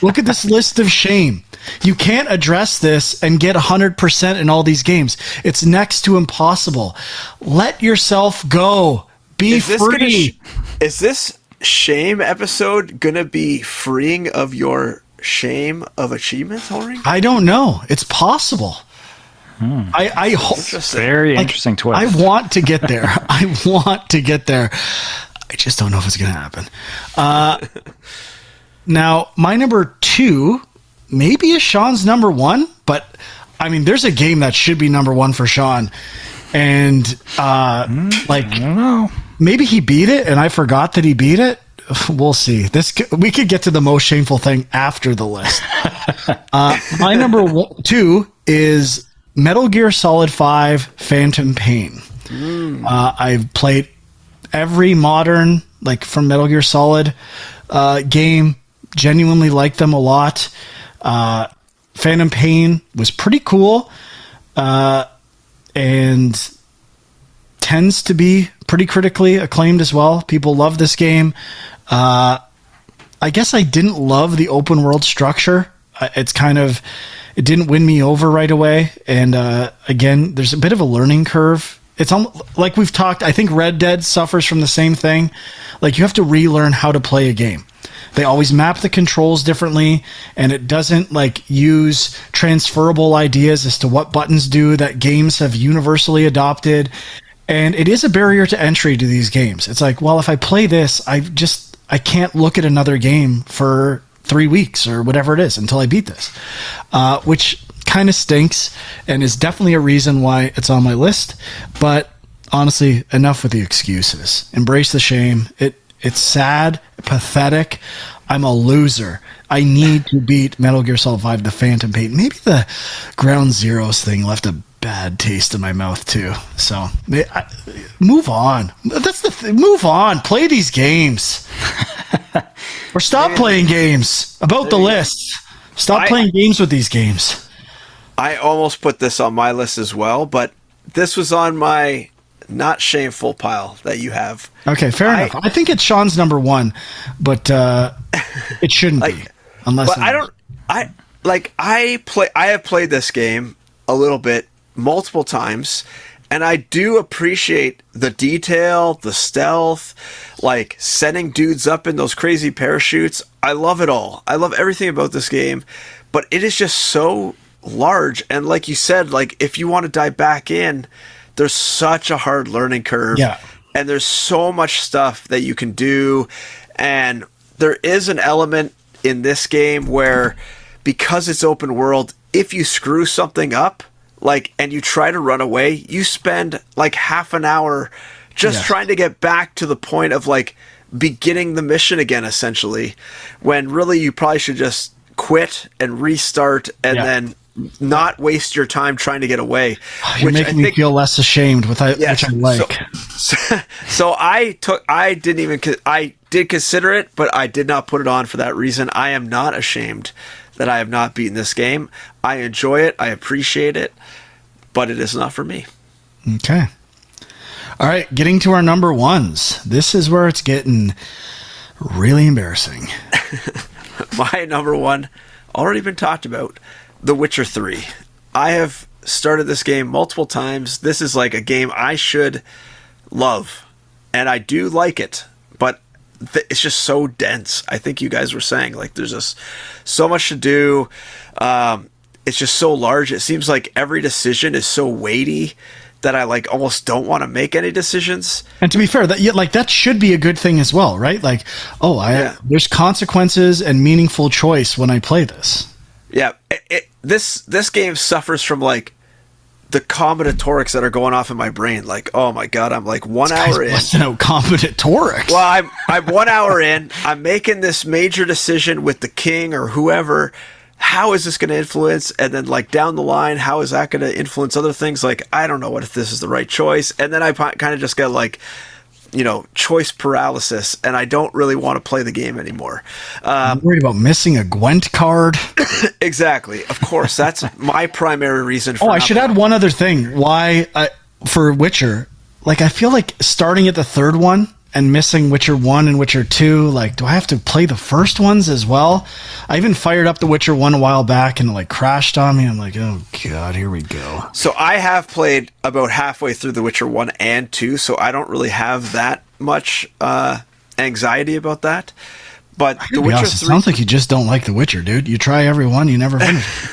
Look at this list of shame. You can't address this and get 100% in all these games. It's next to impossible. Let yourself go. Be free. Is this shame episode going to be freeing of your shame of achievements, Holring? I don't know. It's possible. I hope. Very interesting twist. I want to get there. I want to get there. I just don't know if it's going to happen. Now, my number 2 maybe is Sean's number 1, but I mean, there's a game that should be number 1 for Sean, and I don't know. Maybe he beat it, and I forgot that he beat it. We'll see. We could get to the most shameful thing after the list. My number 2 is Metal Gear Solid 5: Phantom Pain. I've played every modern, like from Metal Gear Solid game. Genuinely like them a lot. Phantom Pain was pretty cool, and tends to be pretty critically acclaimed as well. People love this game. I guess I didn't love the open world structure. It didn't win me over right away. And again, there's a bit of a learning curve. It's like we've talked, I think Red Dead suffers from the same thing. Like you have to relearn how to play a game. They always map the controls differently, and it doesn't like use transferable ideas as to what buttons do that games have universally adopted. And it is a barrier to entry to these games. It's like, well, if I play this, I can't look at another game for 3 weeks or whatever it is until I beat this, which kind of stinks and is definitely a reason why it's on my list. But honestly, enough with the excuses. Embrace the shame. It's sad, pathetic. I'm a loser. I need to beat Metal Gear Solid 5: The Phantom Pain. Maybe the Ground Zeroes thing left a bad taste in my mouth too. So move on. That's the thing. Move on. Play these games. Or stop playing games. About the list. Stop playing games with these games. I almost put this on my list as well, but this was on my not shameful pile that you have. Okay, fair enough. I think it's Sean's number 1, but it shouldn't be. Unless but I have played this game a little bit multiple times, and I do appreciate the detail, the stealth, like setting dudes up in those crazy parachutes. I love it all. I love everything about this game, but it is just so large, and like you said, like if you want to dive back in, there's such a hard learning curve. Yeah. And there's so much stuff that you can do. And there is an element in this game where, because it's open world, if you screw something up, like, and you try to run away, you spend like half an hour just trying to get back to the point of like beginning the mission again, essentially, when really you probably should just quit and restart and then not waste your time trying to get away. You're making me feel less ashamed, which I like. So I did consider it, but I did not put it on for that reason. I am not ashamed that I have not beaten this game. I enjoy it. I appreciate it, but it is not for me. Okay. All right. Getting to our number 1s. This is where it's getting really embarrassing. My number 1, already been talked about, The Witcher 3. I have started this game multiple times. This is like a game I should love, and I do like it, but it's just so dense. I think you guys were saying, like, there's just so much to do. It's just so large. It seems like every decision is so weighty that I like almost don't want to make any decisions. And to be fair, that should be a good thing as well, right? Like, there's consequences and meaningful choice when I play this. Yeah, this game suffers from like the combinatorics that are going off in my brain. Like, oh my god, I'm like 1 hour in. Busting out combinatorics. Well, I'm 1 hour in. I'm making this major decision with the king or whoever. How is this going to influence? And then like down the line, how is that going to influence other things? Like, I don't know what if this is the right choice. And then I kind of just get like, choice paralysis, and I don't really want to play the game anymore. I'm worried about missing a Gwent card. Exactly. Of course, that's my primary reason for I should add one other thing. For Witcher, like I feel like starting at the third one and missing Witcher 1 and Witcher 2, like, do I have to play the first ones as well? I even fired up the Witcher 1 a while back and it like crashed on me. I'm like, oh god, here we go. So I have played about halfway through The Witcher 1 and 2, so I don't really have that much anxiety about that. But The Witcher 3... It sounds like you just don't like The Witcher, dude. You try every one, you never finish.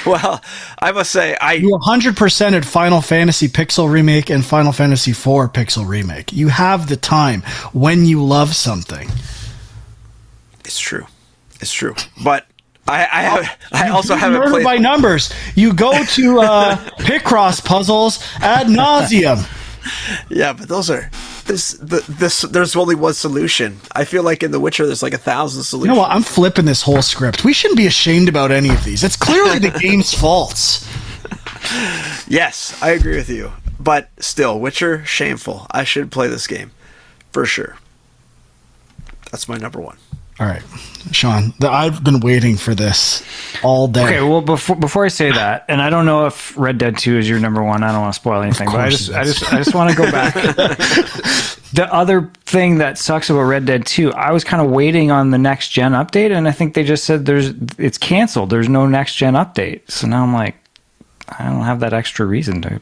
Well, I must say, You 100%ed Final Fantasy Pixel Remake and Final Fantasy IV Pixel Remake. You have the time when you love something. It's true. It's true. But I also haven't played... by numbers. You go to Picross puzzles ad nauseum. Yeah, but those are... There's only one solution. I feel like in The Witcher there's like 1,000 solutions. You know what? I'm flipping this whole script. We shouldn't be ashamed about any of these. It's clearly the game's faults. Yes, I agree with you. But still, Witcher, shameful. I should play this game. For sure. That's my number one. All right, Sean, I've been waiting for this all day. Okay, well, before I say that, and I don't know if Red Dead 2 is your number one. I don't want to spoil anything, but I just want to go back. The other thing that sucks about Red Dead 2, I was kind of waiting on the next gen update, and I think they just said it's canceled. There's no next gen update. So now I'm like, I don't have that extra reason to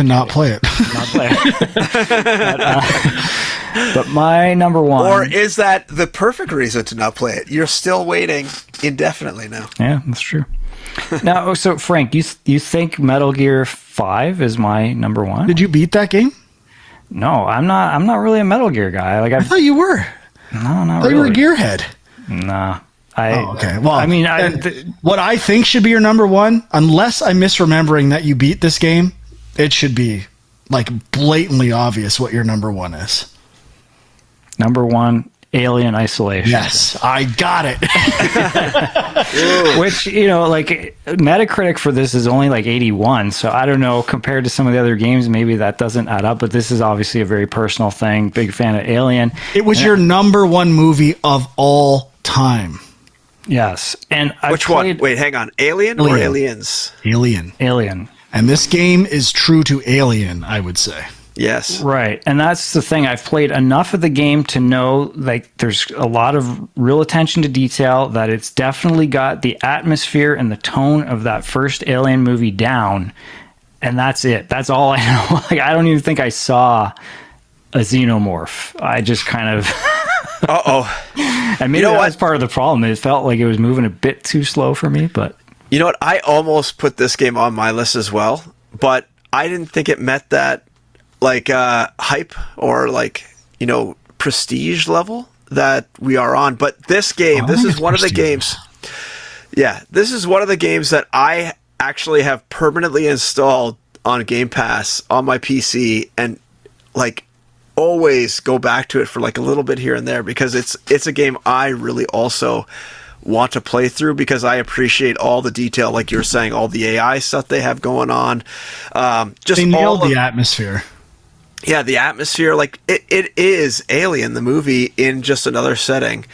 not play it. Not play it. But my number one... Or is that the perfect reason to not play it? You're still waiting indefinitely now. Yeah, that's true. Now, so Frank, you think Metal Gear 5 is my number one? Did you beat that game? No, I'm not really a Metal Gear guy. Like I thought you were. No, not really. really. You were a gearhead. Nah. Okay. Well, I mean, what I think should be your number one, unless I'm misremembering that you beat this game, it should be like blatantly obvious what your number one is. Number one, Alien Isolation. Yes, I got it. Which, like Metacritic for this is only like 81. So I don't know, compared to some of the other games, maybe that doesn't add up. But this is obviously a very personal thing. Big fan of Alien. It was your number one movie of all time. Yes. And Which one? Wait, hang on. Alien or Aliens? Alien. And this game is true to Alien, I would say. Yes. Right. And that's the thing. I've played enough of the game to know like there's a lot of real attention to detail, that it's definitely got the atmosphere and the tone of that first Alien movie down. And that's it. That's all I know. Like, I don't even think I saw a xenomorph. I just kind of... Uh-oh. And maybe that was part of the problem. It felt like it was moving a bit too slow for me, but... You know what? I almost put this game on my list as well, but I didn't think it met that like hype or like, prestige level that we are on. But this game, this is one of the games. Yeah, this is one of the games that I actually have permanently installed on Game Pass on my PC, and like always go back to it for like a little bit here and there, because it's a game I really also want to play through, because I appreciate all the detail, like you're saying, all the AI stuff they have going on. Just they nailed the atmosphere. Yeah, the atmosphere, like it is Alien, the movie, in just another setting.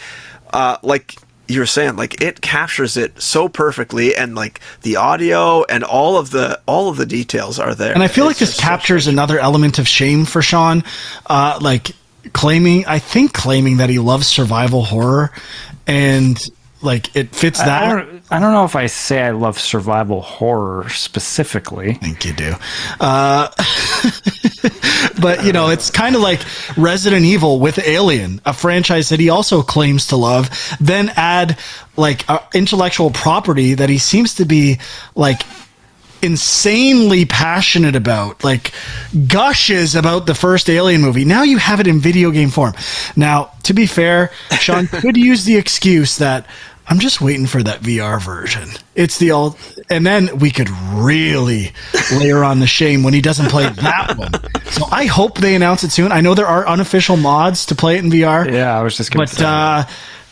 Like you were saying, like it captures it so perfectly, and like the audio and all of the details are there. And I feel like this captures another element of shame for Sean, like claiming that he loves survival horror, and like it fits that. I don't know if I say I love survival horror specifically. I think you do. But, it's kind of like Resident Evil with Alien, a franchise that he also claims to love, then add like intellectual property that he seems to be like insanely passionate about, like gushes about the first Alien movie. Now you have it in video game form. Now, to be fair, Sean could use the excuse that I'm just waiting for that VR version. It's the old, and then we could really layer on the shame when he doesn't play that one. So I hope they announce it soon. I know there are unofficial mods to play it in VR. Yeah, I was just going to say. But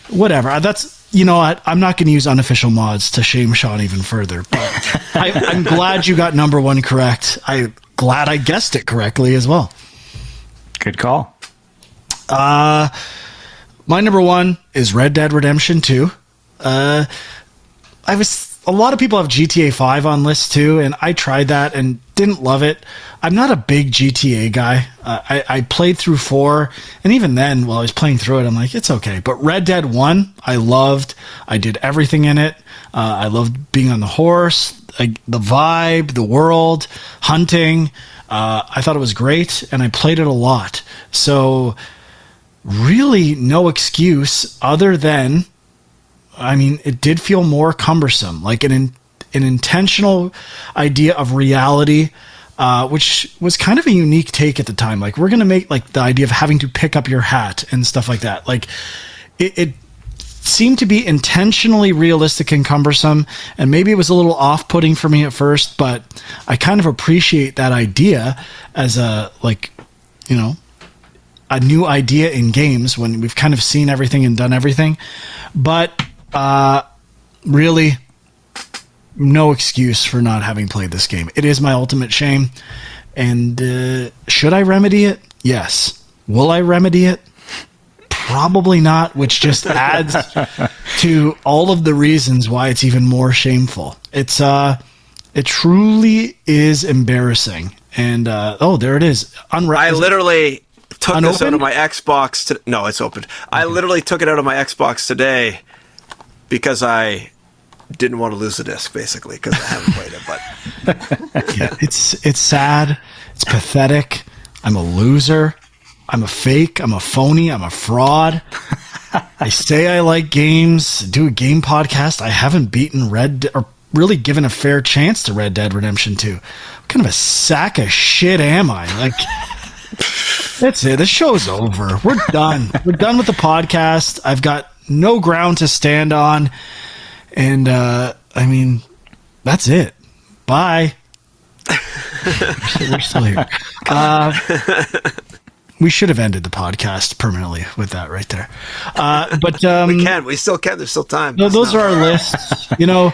whatever. That's, you know what? I'm not going to use unofficial mods to shame Sean even further. But I'm glad you got number one correct. I'm glad I guessed it correctly as well. Good call. My number one is Red Dead Redemption 2. A lot of people have GTA 5 on lists too, and I tried that and didn't love it. I'm not a big GTA guy. I played through 4, and even then, while I was playing through it, I'm like, it's okay. But Red Dead 1, I loved. I did everything in it. I loved being on the horse, the vibe, the world, hunting. I thought it was great, and I played it a lot. So really no excuse other than, I mean, it did feel more cumbersome, like an intentional idea of reality, which was kind of a unique take at the time. Like, we're going to make like the idea of having to pick up your hat and stuff like that. Like it seemed to be intentionally realistic and cumbersome, and maybe it was a little off-putting for me at first, but I kind of appreciate that idea as a, like, you know, a new idea in games when we've kind of seen everything and done everything. But really no excuse for not having played this game. It is my ultimate shame. And should I remedy it? Yes. Will I remedy it? Probably not, which just adds to all of the reasons why it's even more shameful. It truly is embarrassing. And there it is. I literally took unopened? this out of my Xbox. No, it's opened. Okay. I literally took it out of my Xbox today because I didn't want to lose the disc, basically, because I haven't played it. But yeah, it's sad. It's pathetic. I'm a loser. I'm a fake. I'm a phony. I'm a fraud. I say I like games, do a game podcast. I haven't beaten or really given a fair chance to Red Dead Redemption 2. What kind of a sack of shit am I? Like, that's it. The show's over. We're done. We're done with the podcast. I've got no ground to stand on. And, I mean, that's it. Bye. We're still here. We should have ended the podcast permanently with that right there. But we can. We still can. There's still time. Those are our lists. You know,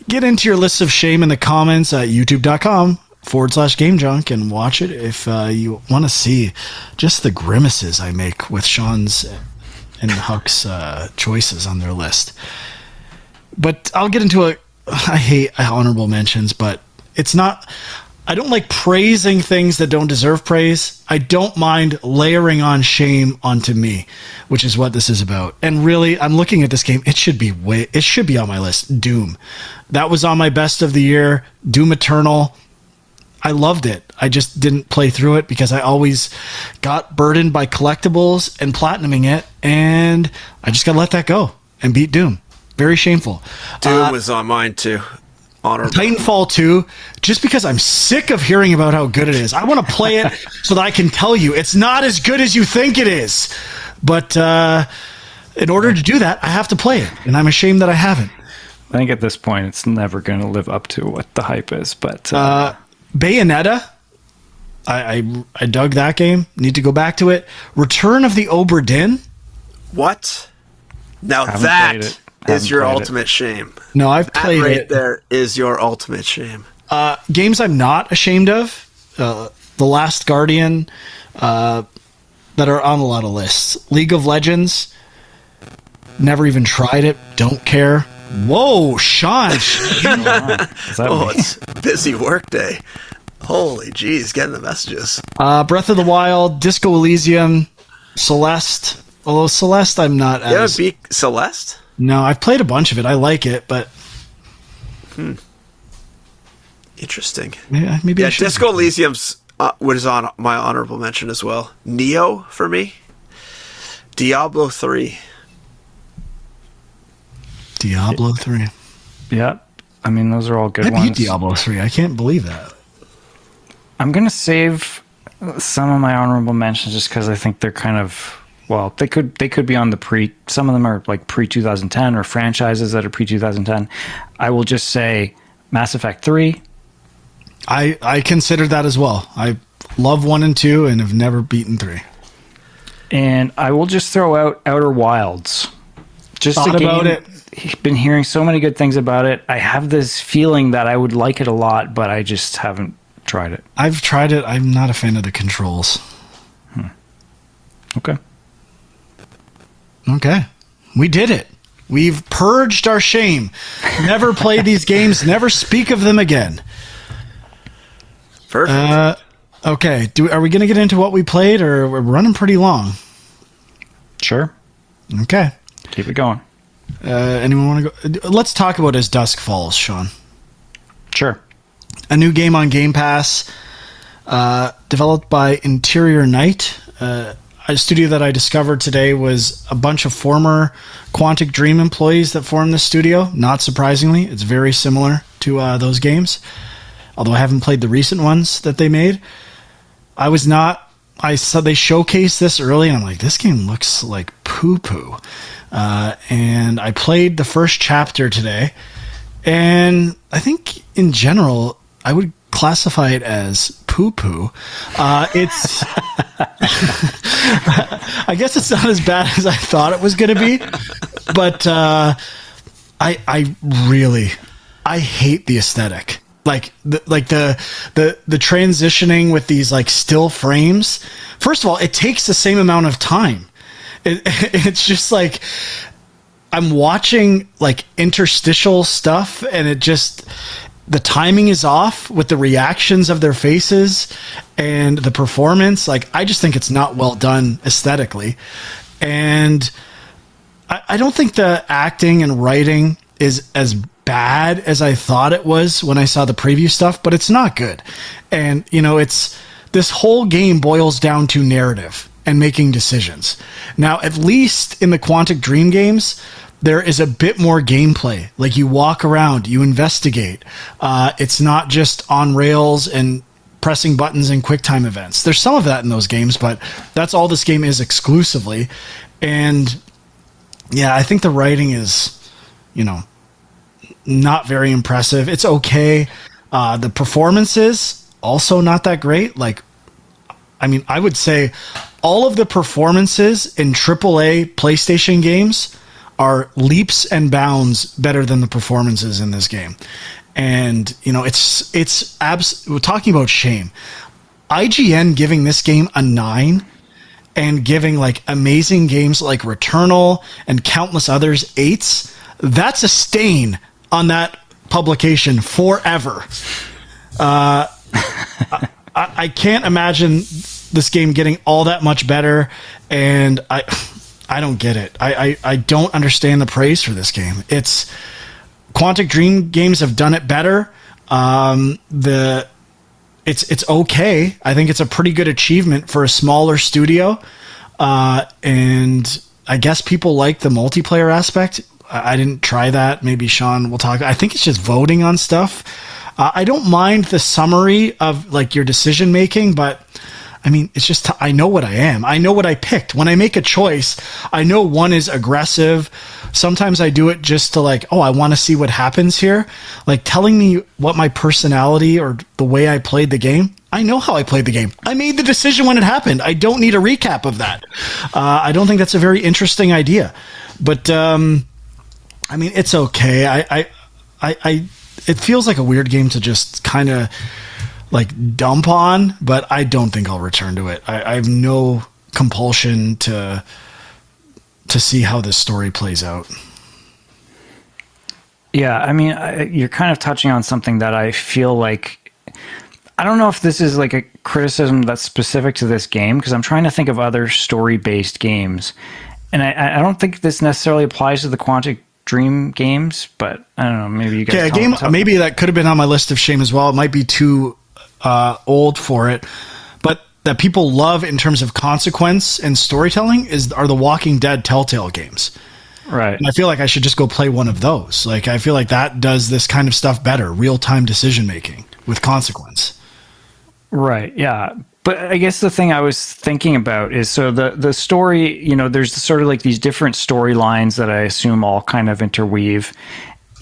get into your lists of shame in the comments at youtube.com/Game Junk and watch it if you want to see just the grimaces I make with Sean's and Huck's choices on their list. But I'll get into I hate honorable mentions, but it's not, I don't like praising things that don't deserve praise. I don't mind layering on shame onto me, which is what this is about. And really, I'm looking at this game. It should be on my list. Doom. That was on my best of the year. Doom Eternal. I loved it. I just didn't play through it because I always got burdened by collectibles and platinuming it. And I just got to let that go and beat Doom. Very shameful. Doom was on mine too. Honorable. Titanfall 2, just because I'm sick of hearing about how good it is. I want to play it so that I can tell you it's not as good as you think it is. But in order to do that, I have to play it, and I'm ashamed that I haven't. I think at this point, it's never going to live up to what the hype is. But Bayonetta, I dug that game. Need to go back to it. Return of the Obra Dinn. What? Now that is your ultimate shame. No, I've played that it. There is your ultimate shame. Games I'm not ashamed of. The Last Guardian, that are on a lot of lists. League of Legends. Never even tried it. Don't care. Whoa, Sean. It's busy work day. Holy jeez, getting the messages. Breath of the Wild, Disco Elysium, Celeste. Although Celeste, I'm not as... You haven't beat Celeste? No, I've played a bunch of it. I like it, but... Interesting. Maybe I should. Disco Elysium's was on my honorable mention as well. Neo for me. Diablo 3. Diablo 3. Yeah. I mean, those are all good ones. I beat Diablo 3. I can't believe that. I'm going to save some of my honorable mentions just because I think they're kind of Well, they could be on the some of them are like pre 2010 or franchises that are pre 2010. I will just say Mass Effect 3. I consider that as well. I love 1 and 2 and have never beaten 3. And I will just throw out Outer Wilds. Just Thought a game, about it. Been hearing so many good things about it. I have this feeling that I would like it a lot, but I just haven't tried it. I've tried it. I'm not a fan of the controls. Okay. Okay. We did it. We've purged our shame. Never play these games. Never speak of them again. Perfect. Okay. Are we going to get into what we played, or we're running pretty long? Sure. Okay. Keep it going. Anyone want to go? Let's talk about As Dusk Falls, Sean. Sure. A new game on Game Pass, developed by Interior Night. A studio that I discovered today was a bunch of former Quantic Dream employees that formed this studio. Not surprisingly, it's very similar to those games, although I haven't played the recent ones that they made. I saw they showcased this early, and I'm like, this game looks like poo-poo. And I played the first chapter today, and I think in general, I would classify it as poo-poo. It's I guess it's not as bad as I thought it was going to be, but I really hate the aesthetic. Like the transitioning with these like still frames. First of all, it takes the same amount of time. It's just like I'm watching like interstitial stuff, and the timing is off with the reactions of their faces and the performance. Like, I just think it's not well done aesthetically. And I don't think the acting and writing is as bad as I thought it was when I saw the preview stuff, but it's not good. And, this whole game boils down to narrative and making decisions. Now, at least in the Quantic Dream games, there is a bit more gameplay. Like, you walk around, you investigate. It's not just on rails and pressing buttons and QuickTime events. There's some of that in those games, but that's all this game is exclusively. And yeah, I think the writing is, not very impressive. It's okay. The performances also not that great. Like, I would say all of the performances in AAA PlayStation games are leaps and bounds better than the performances in this game. And, we're talking about shame. IGN giving this game a 9 and giving like amazing games like Returnal and countless others 8s, that's a stain on that publication forever. I can't imagine this game getting all that much better, and I don't get it. I don't understand the praise for this game. It's Quantic Dream games have done it better. It's okay. I think it's a pretty good achievement for a smaller studio. And I guess people like the multiplayer aspect. I didn't try that. Maybe Sean will talk. I think it's just voting on stuff. I don't mind the summary of like your decision making, but it's just, I know what I am. I know what I picked. When I make a choice, I know one is aggressive. Sometimes I do it just to like, I want to see what happens here. Like telling me what my personality or the way I played the game. I know how I played the game. I made the decision when it happened. I don't need a recap of that. I don't think that's a very interesting idea, but, it's okay. It feels like a weird game to just kind of like dump on, but I don't think I'll return to it. I have no compulsion to see how this story plays out. Yeah, you're kind of touching on something that I feel like, I don't know if this is like a criticism that's specific to this game, because I'm trying to think of other story-based games, and I don't think this necessarily applies to the Quantic Dream games, but I don't know, maybe you guys a game maybe that could have been on my list of shame as well. It might be too old for it, but that people love in terms of consequence and storytelling are the Walking Dead Telltale games. Right. And I feel like I should just go play one of those. Like, I feel like that does this kind of stuff better, real-time decision making with consequence. Right. Yeah. But I guess the thing I was thinking about is, so the story, there's sort of like these different storylines that I assume all kind of interweave.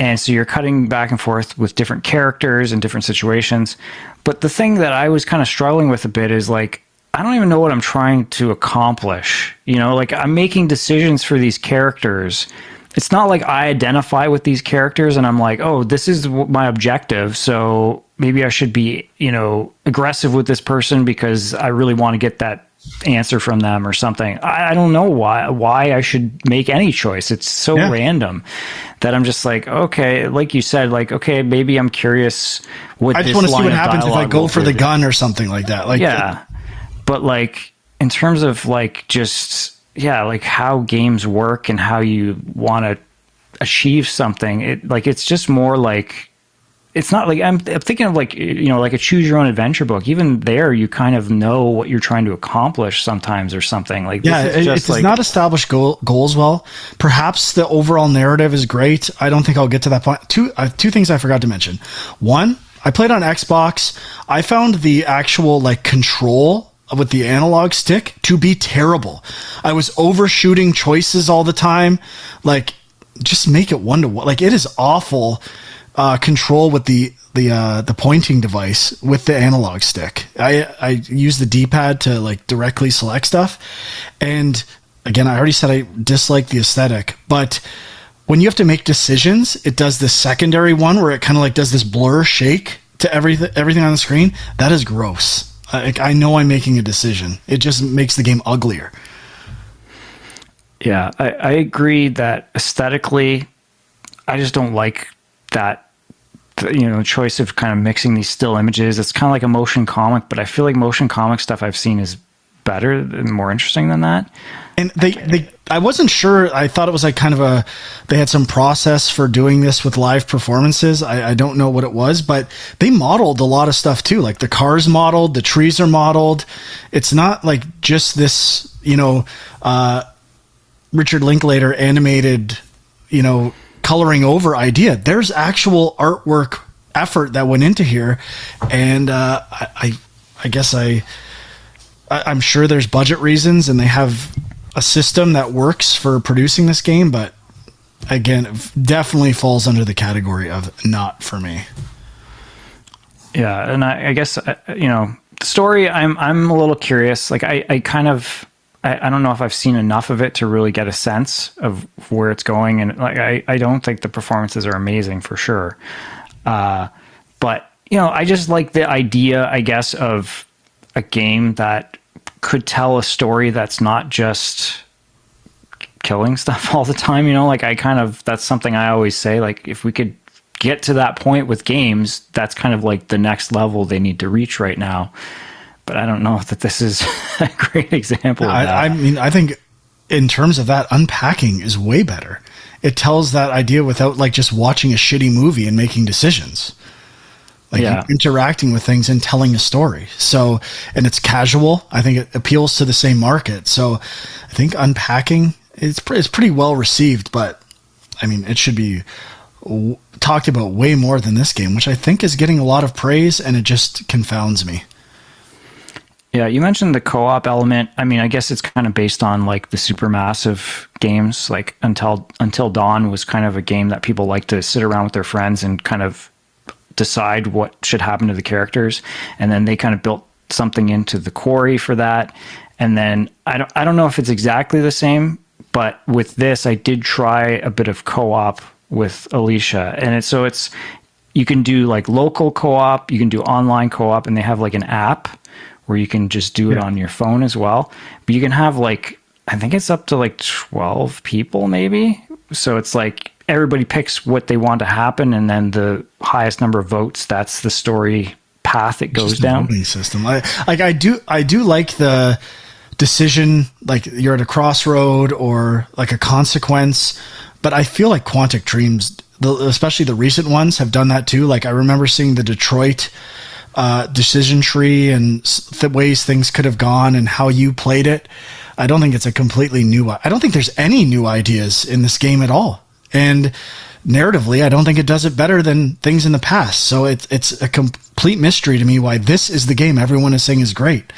And so you're cutting back and forth with different characters and different situations. But the thing that I was kind of struggling with a bit is like, I don't even know what I'm trying to accomplish. Like I'm making decisions for these characters. It's not like I identify with these characters and I'm like, oh, this is my objective. So maybe I should be, aggressive with this person because I really want to get that answer from them or something. I don't know why I should make any choice. It's so random that I'm just like, okay, like you said, like, okay, maybe I'm curious what I just want to see what happens if I go for the gun or something like that. Like, yeah. But like in terms of like just like how games work and how you want to achieve something, it's just more like, it's not like I'm thinking of like, like a choose your own adventure book. Even there, you kind of know what you're trying to accomplish sometimes or something like. Yeah, it does not establish goals well. Perhaps the overall narrative is great. I don't think I'll get to that point. Two things I forgot to mention. One, I played on Xbox. I found the actual like control with the analog stick to be terrible. I was overshooting choices all the time. Like, just make it one-to-one. Like, it is awful. Control with the pointing device with the analog stick. I use the D-pad to like directly select stuff. And again, I already said I dislike the aesthetic, but when you have to make decisions, it does this secondary one where it kind of like does this blur shake to everything on the screen. That is gross. I know I'm making a decision. It just makes the game uglier. Yeah, I agree that aesthetically, I just don't like that, choice of kind of mixing these still images. It's kind of like a motion comic, but I feel like motion comic stuff I've seen is better and more interesting than that. And I wasn't sure. I thought it was like kind of they had some process for doing this with live performances. I don't know what it was, but they modeled a lot of stuff too. Like the cars modeled, the trees are modeled. It's not like just this, Richard Linklater animated, coloring over idea. There's actual artwork effort that went into here. And I guess I'm sure there's budget reasons and they have a system that works for producing this game, but again, it definitely falls under the category of not for me. Yeah, and I guess the story. I'm a little curious. Like I kind of I don't know if I've seen enough of it to really get a sense of where it's going, and like I don't think the performances are amazing for sure. But I just like the idea, I guess, of a game that could tell a story that's not just killing stuff all the time. That's something I always say, like, if we could get to that point with games, that's kind of like the next level they need to reach right now. But I don't know that this is a great example of that. I mean, I think in terms of that, unpacking is way better. It tells that idea without like just watching a shitty movie and making decisions. Like interacting with things and telling a story. So, and it's casual. I think it appeals to the same market. So I think unpacking is pretty well received, but I mean, it should be talked about way more than this game, which I think is getting a lot of praise, and it just confounds me. Yeah, you mentioned the co-op element. I mean, I guess it's kind of based on like the supermassive games. Like Until Dawn was kind of a game that people like to sit around with their friends and kind of decide what should happen to the characters. And then they kind of built something into the Quarry for that. And then I don't know if it's exactly the same, but with this, I did try a bit of co-op with Alicia. And it's you can do like local co-op, you can do online co-op, and they have like an app where you can just do it on your phone as well. But you can have like, I think it's up to like 12 people maybe. So it's like everybody picks what they want to happen, and then the highest number of votes, that's the story path it goes down. Voting system. I do like the decision, like you're at a crossroad or like a consequence, but I feel like Quantic Dreams, especially the recent ones, have done that too. Like I remember seeing the Detroit decision tree and the ways things could have gone and how you played it. I don't think it's a completely new. I don't think there's any new ideas in this game at all. And narratively, I don't think it does it better than things in the past. So it's a complete mystery to me why this is the game everyone is saying is great.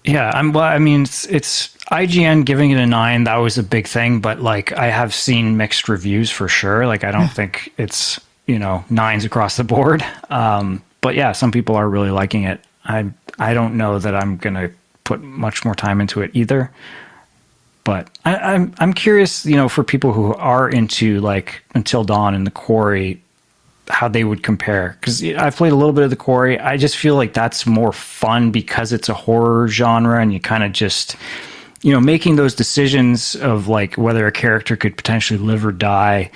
Yeah, well, I mean, it's IGN giving it a 9. That was a big thing, but like I have seen mixed reviews for sure. Like I don't think it's, nines across the board. But yeah, some people are really liking it. I don't know that I'm gonna put much more time into it either. But I'm curious, for people who are into like Until Dawn and the Quarry, how they would compare, because I've played a little bit of the Quarry. I just feel like that's more fun because it's a horror genre, and you kind of just making those decisions of like whether a character could potentially live or die.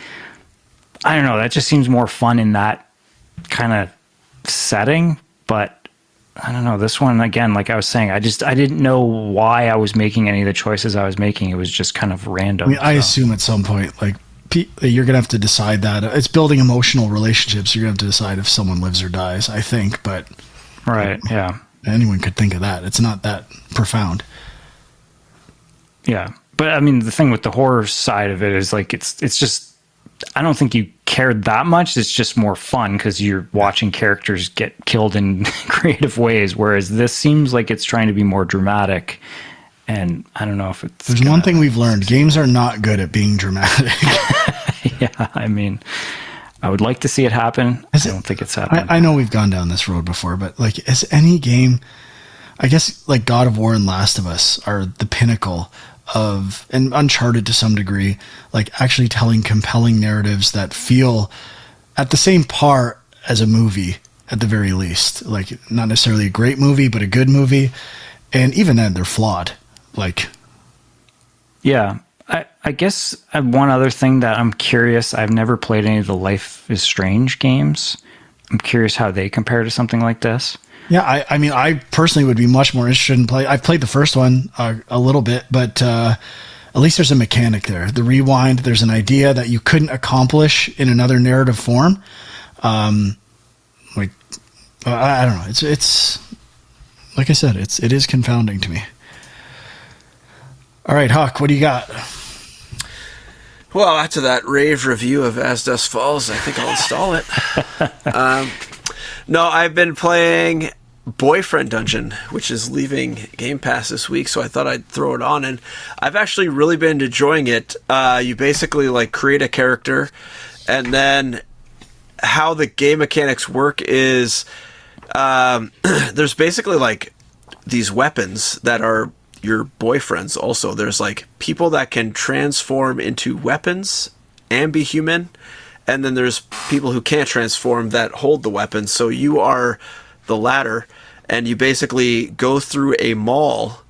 I don't know, that just seems more fun in that kind of setting. But I don't know, this one, again, like I was saying, I didn't know why I was making any of the choices I was making. It was just kind of random. I mean, I assume at some point, like, you're gonna have to decide that it's building emotional relationships. You're gonna have to decide if someone lives or dies, I think. But right, yeah, anyone could think of that. It's not that profound. Yeah, but I mean, the thing with the horror side of it is like it's just, I don't think you cared that much. It's just more fun because you're watching characters get killed in creative ways, whereas this seems like it's trying to be more dramatic. And I don't know if it's... There's one thing we've learned. Games are not good at being dramatic. Yeah, I mean, I would like to see it happen. I don't think it's happening. I know we've gone down this road before, but like, is any game... I guess like God of War and Last of Us are the pinnacle of, and Uncharted to some degree, like actually telling compelling narratives that feel at the same par as a movie, at the very least. Like, not necessarily a great movie, but a good movie. And even then, they're flawed. Like, yeah, I guess one other thing that I'm curious, I've never played any of the Life is Strange games. I'm curious how they compare to something like this. Yeah, I mean, I personally would be much more interested in play. I've played the first one a little bit, but at least there's a mechanic there. The rewind, there's an idea that you couldn't accomplish in another narrative form. Like, I don't know. It's like I said, it is confounding to me. All right, Huck, what do you got? Well, after that rave review of As Dusk Falls, I think I'll install it. No, I've been playing Boyfriend Dungeon, which is leaving Game Pass this week, so I thought I'd throw it on, and I've actually really been enjoying it. You basically like create a character, and then how the game mechanics work is there's basically like these weapons that are your boyfriends. Also, there's like people that can transform into weapons and be human, and then there's people who can't transform that hold the weapons. So you are the latter, and you basically go through a mall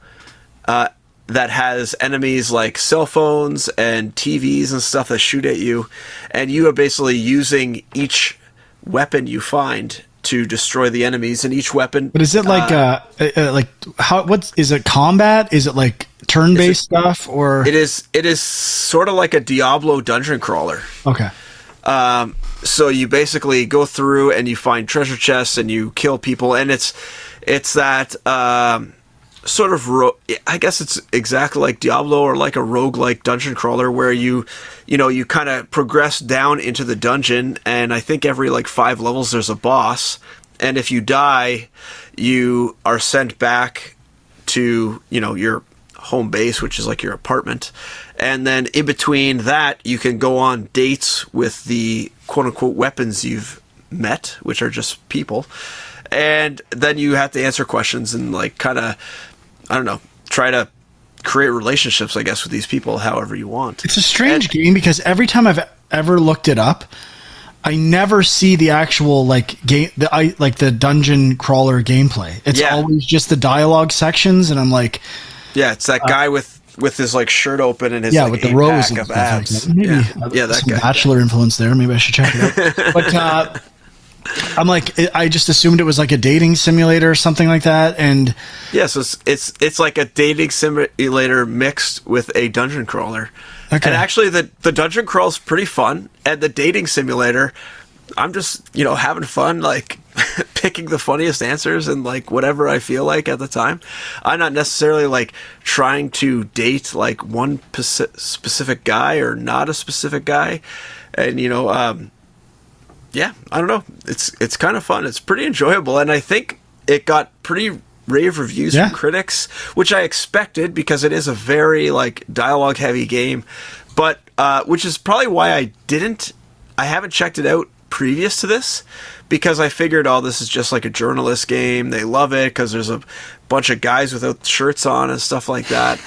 that has enemies like cell phones and TVs and stuff that shoot at you, and you are basically using each weapon you find to destroy the enemies, and each weapon. But is it like how? What is it? Combat? Is it like turn-based stuff, or It is sort of like a Diablo dungeon crawler. Okay. So you basically go through and you find treasure chests and you kill people, and it's that sort of I guess it's exactly like Diablo or like a roguelike dungeon crawler where you kind of progress down into the dungeon, and I think every like 5 levels there's a boss, and if you die you are sent back to your home base, which is like your apartment, and then in between that you can go on dates with the quote-unquote weapons you've met, which are just people, and then you have to answer questions and like kind of, I don't know, try to create relationships, I guess, with these people however you want. It's a strange game because every time I've ever looked it up, I never see the actual like game, the dungeon crawler gameplay. It's always just the dialogue sections, and I'm like, yeah, it's that guy with his like shirt open and his like, with the rose and of stuff abs. Like that. Maybe that some guy. Bachelor influence there. Maybe I should check it out. But I'm like, I just assumed it was like a dating simulator or something like that, and so it's like a dating simulator mixed with a dungeon crawler. Okay. And actually, the dungeon crawl's pretty fun, and the dating simulator, I'm just having fun, like picking the funniest answers and like whatever I feel like at the time. I'm not necessarily like trying to date like one specific guy or not a specific guy, and yeah, I don't know. It's kind of fun. It's pretty enjoyable, and I think it got pretty rave reviews from critics, which I expected because it is a very like dialogue heavy game, but which is probably why I haven't checked it out previous to this, because I figured, oh, this is just like a journalist game. They love it because there's a bunch of guys without shirts on and stuff like that.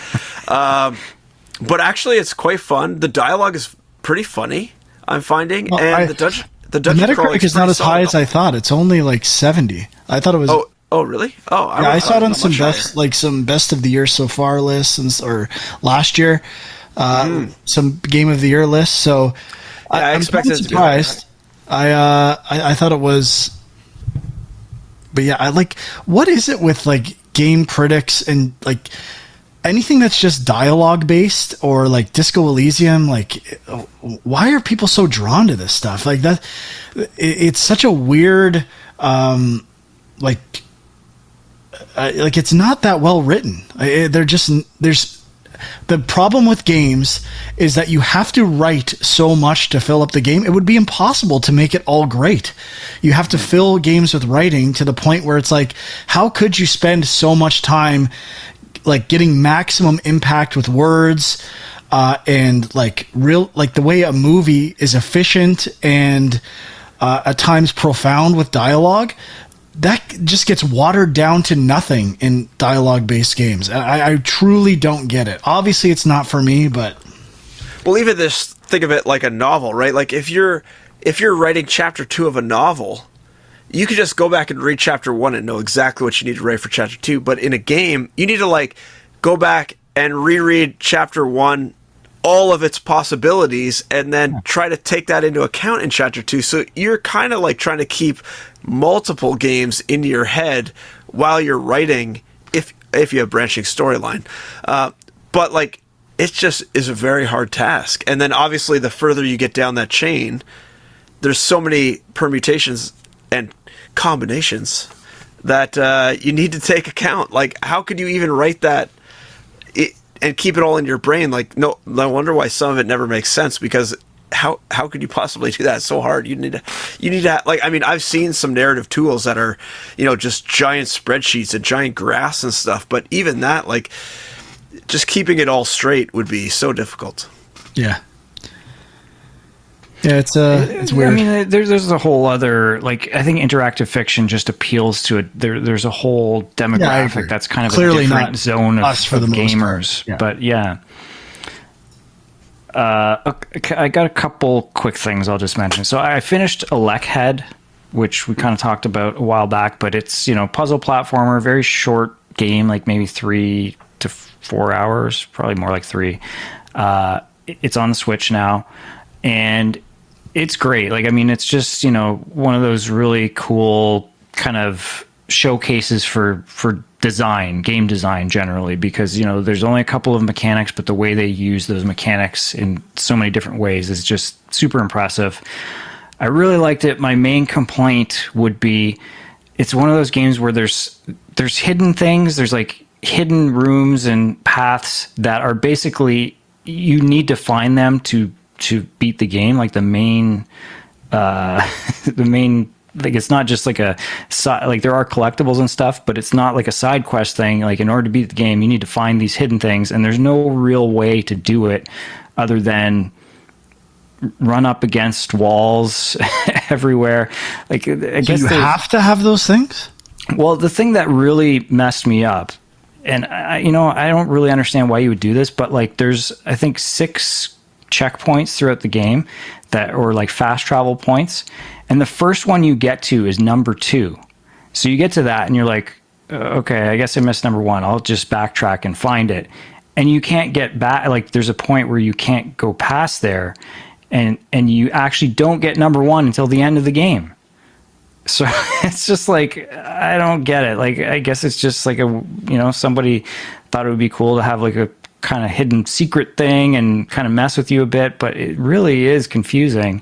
But actually, it's quite fun. The dialogue is pretty funny, I'm finding, and the dungeon Metacritic is not as high as I thought. It's only like 70. I thought it was. Oh, really? Oh, I saw it on some best of the year so far lists, or last year, some game of the year lists. So I expected surprised. I thought it was, but yeah, I like. What is it with like game critics and like anything that's just dialogue based, or like Disco Elysium? Like, why are people so drawn to this stuff? Like that, it's such a weird, like it's not that well written. There's the problem with games is that you have to write so much to fill up the game. It would be impossible to make it all great. You have to fill games with writing to the point where it's like, how could you spend so much time like getting maximum impact with words, and like the way a movie is efficient and at times profound with dialogue? That just gets watered down to nothing in dialogue-based games. I truly don't get it. Obviously, it's not for me, but... Well, even this, think of it like a novel, right? Like, if you're writing chapter 2 of a novel, you could just go back and read chapter 1 and know exactly what you need to write for chapter 2. But in a game, you need to, like, go back and reread chapter 1, all of its possibilities, and then try to take that into account in chapter 2. So you're kind of like trying to keep multiple games in your head while you're writing, if you have branching storyline. But like, it just is a very hard task. And then obviously the further you get down that chain, there's so many permutations and combinations that you need to take account. Like, how could you even write that and keep it all in your brain? Like, no wonder why some of it never makes sense, because how could you possibly do that? It's so hard. You need to like, I mean, I've seen some narrative tools that are, just giant spreadsheets and giant graphs and stuff, but even that, like, just keeping it all straight would be so difficult. Yeah. Yeah, it's weird. I mean, there's a whole other, like, I think interactive fiction just appeals to there's a whole demographic that's kind of clearly a different zone of gamers. Yeah. But yeah. I got a couple quick things I'll just mention. So I finished ElecHead, which we kind of talked about a while back, but it's, puzzle platformer, very short game, like maybe 3 to 4 hours, probably more like 3. It's on the Switch now, and it's great. Like, I mean, it's just, one of those really cool kind of showcases for game design generally, because, there's only a couple of mechanics, but the way they use those mechanics in so many different ways is just super impressive. I really liked it. My main complaint would be, it's one of those games where there's hidden things. There's like hidden rooms and paths that are basically, you need to find them to beat the game. Like the main, like, it's not just like like, there are collectibles and stuff, but it's not like a side quest thing. Like, in order to beat the game, you need to find these hidden things, and there's no real way to do it other than run up against walls everywhere. Like, I guess you have to have those things. Well, the thing that really messed me up, and I don't really understand why you would do this, but like, there's, I think, 6 checkpoints throughout the game or like fast travel points, and the first one you get to is number 2. So you get to that and you're like, okay, I guess I missed number 1. I'll just backtrack and find it. And you can't get back. Like, there's a point where you can't go past there, and you actually don't get number 1 until the end of the game. So it's just like, I don't get it. Like, I guess it's just like somebody thought it would be cool to have like a kind of hidden secret thing and kind of mess with you a bit, but it really is confusing.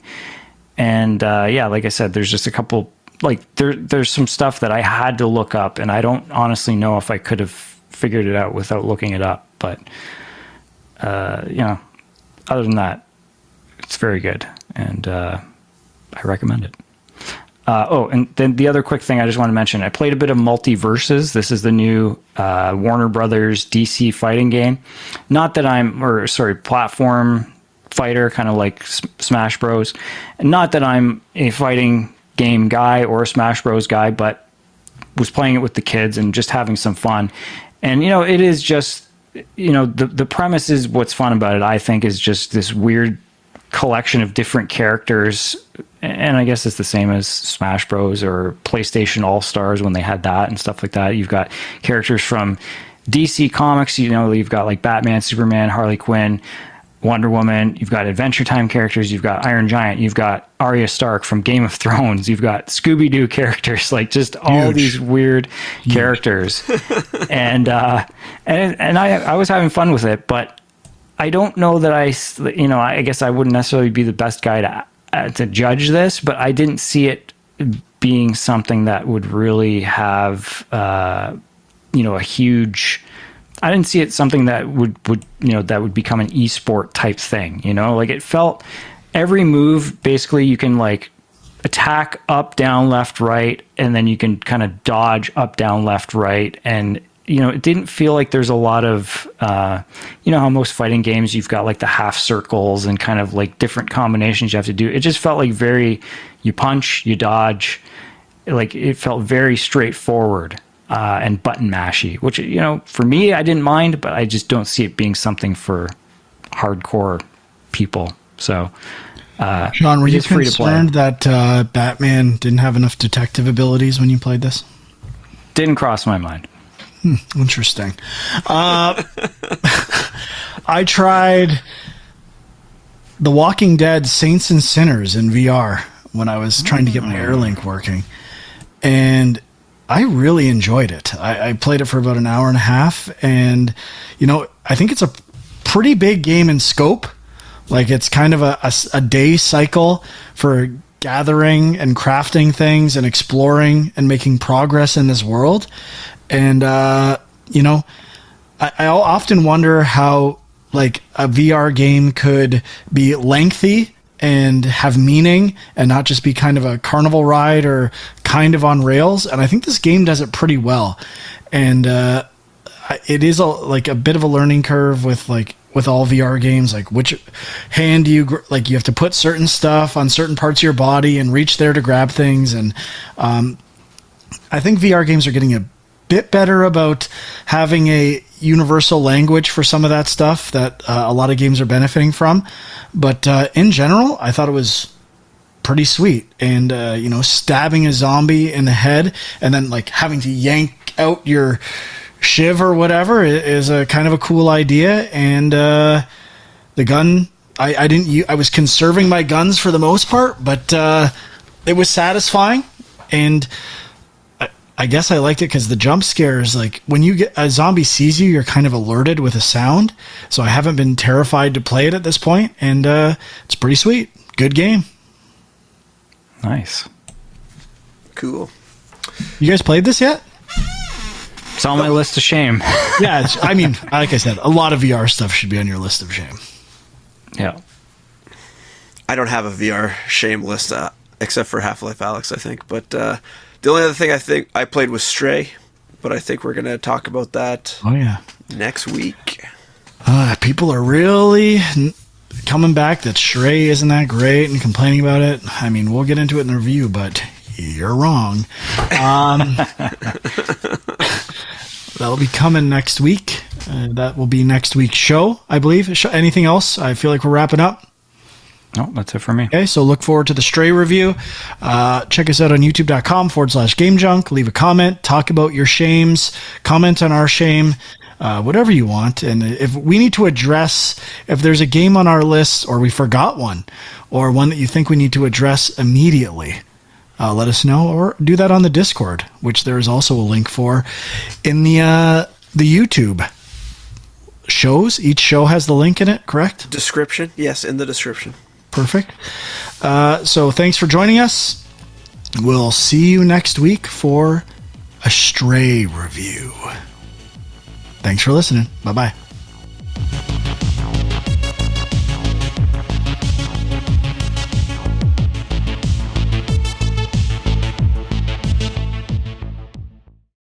And yeah, like I said, there's just a couple, like, there's some stuff that I had to look up, and I don't honestly know if I could have figured it out without looking it up. But other than that, it's very good, and I recommend it. And then the other quick thing I just want to mention, I played a bit of Multiversus. This is the new Warner Brothers DC fighting game. Platform fighter, kind of like Smash Bros. Not that I'm a fighting game guy or a Smash Bros guy, but was playing it with the kids and just having some fun. And, it is just, the premise is what's fun about it, I think, is just this weird collection of different characters. And I guess it's the same as Smash Bros. Or PlayStation All-Stars when they had that and stuff like that. You've got characters from DC Comics, you've got like Batman, Superman, Harley Quinn, Wonder Woman. You've got Adventure Time characters. You've got Iron Giant. You've got Arya Stark from Game of Thrones. You've got Scooby-Doo characters, like just all these weird characters. and I was having fun with it, but I don't know that I guess I wouldn't necessarily be the best guy to judge this, but I didn't see it being something that would really have, a huge. I didn't see it something that would become an esport type thing. Like it felt every move basically you can like attack up, down, left, right, and then you can kind of dodge up, down, left, right, and it didn't feel like there's a lot of how most fighting games you've got like the half circles and kind of like different combinations you have to do. It just felt like you punch, you dodge, like it felt very straightforward. And button mashy, which, for me, I didn't mind, but I just don't see it being something for hardcore people. So, Sean, were you concerned that Batman didn't have enough detective abilities when you played this? Didn't cross my mind. Interesting. I tried The Walking Dead Saints and Sinners in VR when I was trying to get my Airlink working. And I really enjoyed it. I played it for about an hour and a half, and I think it's a pretty big game in scope. Like it's kind of a day cycle for gathering and crafting things and exploring and making progress in this world. And I often wonder how like a VR game could be lengthy and have meaning and not just be kind of a carnival ride or kind of on rails. And I think this game does it pretty well. And it is like a bit of a learning curve with all VR games, like which hand you have to put certain stuff on certain parts of your body and reach there to grab things. And I think VR games are getting a bit better about having a universal language for some of that stuff that a lot of games are benefiting from. But in general, I thought it was pretty sweet. And, stabbing a zombie in the head and then like having to yank out your shiv or whatever is a kind of a cool idea. And the gun, I was conserving my guns for the most part, but it was satisfying. And I guess I liked it because the jump scares, like when a zombie sees you, you're kind of alerted with a sound. So I haven't been terrified to play it at this point, and it's pretty sweet. Good game. Nice. Cool. You guys played this yet? It's on my list of shame. Yeah, like I said, a lot of VR stuff should be on your list of shame. Yeah. I don't have a VR shame list except for Half-Life Alyx, I think. But the only other thing I think I played was Stray, but I think we're going to talk about that next week. People are really coming back that Stray isn't that great and complaining about it. I mean, we'll get into it in the review, but you're wrong. That'll be coming next week. That will be next week's show, I believe. Anything else? I feel like we're wrapping up. No, that's it for me. Okay, so look forward to the Stray review. Check us out on youtube.com/GameJunk. Leave a comment. Talk about your shames. Comment on our shame. Whatever you want. And if we need to address, if there's a game on our list or we forgot one or one that you think we need to address immediately, let us know, or do that on the Discord, which there is also a link for in the YouTube shows. Each show has the link in it, correct? Description? Yes, in the description. Perfect. So thanks for joining us. We'll see you next week for a Stray review. Thanks for listening. Bye-bye.